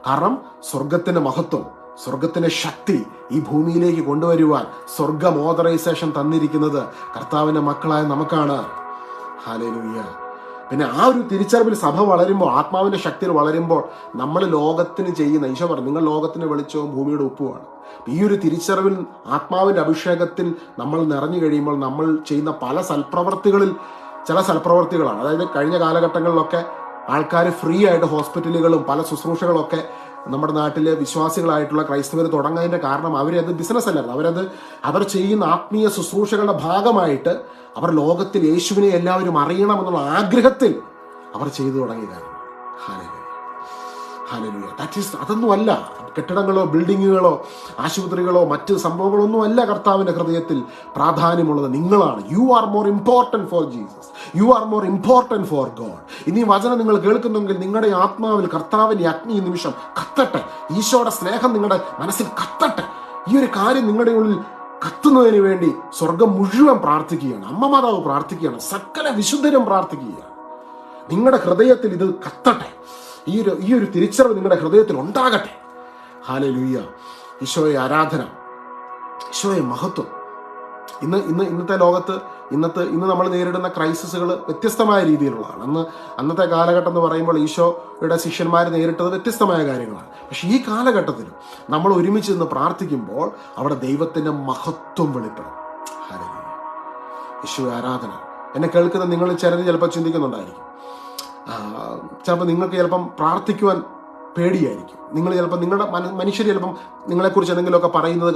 കാരണം സ്വർഗത്തിന്റെ മഹത്വം, സ്വർഗത്തിന്റെ ശക്തി ഈ ഭൂമിയിലേക്ക് കൊണ്ടുവരുവാൻ സ്വർഗം ഓതറൈസേഷൻ തന്നിരിക്കുന്നത് കർത്താവിന്റെ മക്കളായ നമുക്കാണ്. ഹല്ലേലൂയ. പിന്നെ ആ ഒരു തിരിച്ചറിവിൽ സഭ വളരുമ്പോൾ, ആത്മാവിന്റെ ശക്തിയിൽ വളരുമ്പോൾ, നമ്മൾ ലോകത്തിന് ചെയ്യുന്ന, ഈശോ പറഞ്ഞു നിങ്ങൾ ലോകത്തിന്റെ വെളിച്ചവും ഭൂമിയുടെ ഉപ്പുമാണ്. ഈ ഒരു തിരിച്ചറിവിൽ, ആത്മാവിന്റെ അഭിഷേകത്തിൽ നമ്മൾ നിറഞ്ഞു കഴിയുമ്പോൾ നമ്മൾ ചെയ്യുന്ന പല സൽപ്രവർത്തികളിൽ ചില സൽപ്രവർത്തികളാണ്. അതായത് കഴിഞ്ഞ കാലഘട്ടങ്ങളിലൊക്കെ ആൾക്കാർ ഫ്രീ ആയിട്ട് ഹോസ്പിറ്റലുകളും പല ശുശ്രൂഷകളൊക്കെ നമ്മുടെ നാട്ടിലെ വിശ്വാസികളായിട്ടുള്ള ക്രൈസ്തവർ തുടങ്ങുന്നതിന്റെ കാരണം അവരത് ബിസിനസ് അല്ലായിരുന്നു. അവർ ചെയ്യുന്ന ആത്മീയ ശുശ്രൂഷകളുടെ ഭാഗമായിട്ട് അവർ ലോകത്തിൽ യേശുവിനെ എല്ലാവരും അറിയണമെന്നുള്ള ആഗ്രഹത്തിൽ അവർ ചെയ്തു തുടങ്ങിയതാണ്. അതൊന്നുമല്ല കെട്ടിടങ്ങളോ ബിൽഡിങ്ങുകളോ ആശുപത്രികളോ മറ്റ് സംഭവങ്ങളൊന്നും അല്ല കർത്താവിന്റെ ഹൃദയത്തിൽ പ്രാധാന്യമുള്ളത്. നിങ്ങളാണ്. You are more important for Jesus. You are more important for God. ഇനി വചനം നിങ്ങൾ കേൾക്കുന്നെങ്കിൽ നിങ്ങളുടെ ആത്മാവിൽ കർത്താവിന്റെ അഗ്നി ഈ നിമിഷം കത്തട്ടെ. ഈശോയുടെ സ്നേഹം നിങ്ങളുടെ മനസ്സിൽ കത്തട്ടെ. ഈ ഒരു കാര്യം നിങ്ങളുടെ ഉള്ളിൽ കത്തുന്നതിന് വേണ്ടി സ്വർഗം മുഴുവൻ പ്രാർത്ഥിക്കുകയാണ്. അമ്മ മാതാവ് പ്രാർത്ഥിക്കുകയാണ്. സകല വിശുദ്ധരും പ്രാർത്ഥിക്കുകയാണ്. നിങ്ങളുടെ ഹൃദയത്തിൽ ഇത് കത്തട്ടെ. ഈ ഒരു തിരിച്ചറിവ് നിങ്ങളുടെ ഹൃദയത്തിൽ ഉണ്ടാകട്ടെ. ഹല്ലേലൂയ. ഈശോയെ ആരാധന, ഈശോയെ മഹത്വം. ഇന്നത്തെ ലോകത്ത് ഇന്ന് നമ്മൾ നേരിടുന്ന ക്രൈസിസുകൾ വ്യത്യസ്തമായ രീതിയിലുള്ളതാണ്. അന്നത്തെ കാലഘട്ടം എന്ന് പറയുമ്പോൾ ഈശോയുടെ ശിഷ്യന്മാർ നേരിട്ടത് വ്യത്യസ്തമായ കാര്യങ്ങളാണ്. പക്ഷെ ഈ കാലഘട്ടത്തിൽ നമ്മൾ ഒരുമിച്ച് നിന്ന് പ്രാർത്ഥിക്കുമ്പോൾ അവിടെ ദൈവത്തിന്റെ മഹത്വം വെളിപ്പെടും. ഹല്ലേലൂയ. ഈശോയെ ആരാധന. എന്നെ കേൾക്കുന്ന നിങ്ങൾ ചിലപ്പോൾ ചിന്തിക്കുന്നുണ്ടായിരിക്കും, ചിലപ്പോൾ നിങ്ങൾക്ക് ചിലപ്പം പ്രാർത്ഥിക്കുവാൻ പേടിയായിരിക്കും. നിങ്ങൾ ചിലപ്പോൾ നിങ്ങളുടെ മനുഷ്യർ ചിലപ്പം നിങ്ങളെക്കുറിച്ച് എന്തെങ്കിലുമൊക്കെ പറയുന്നത്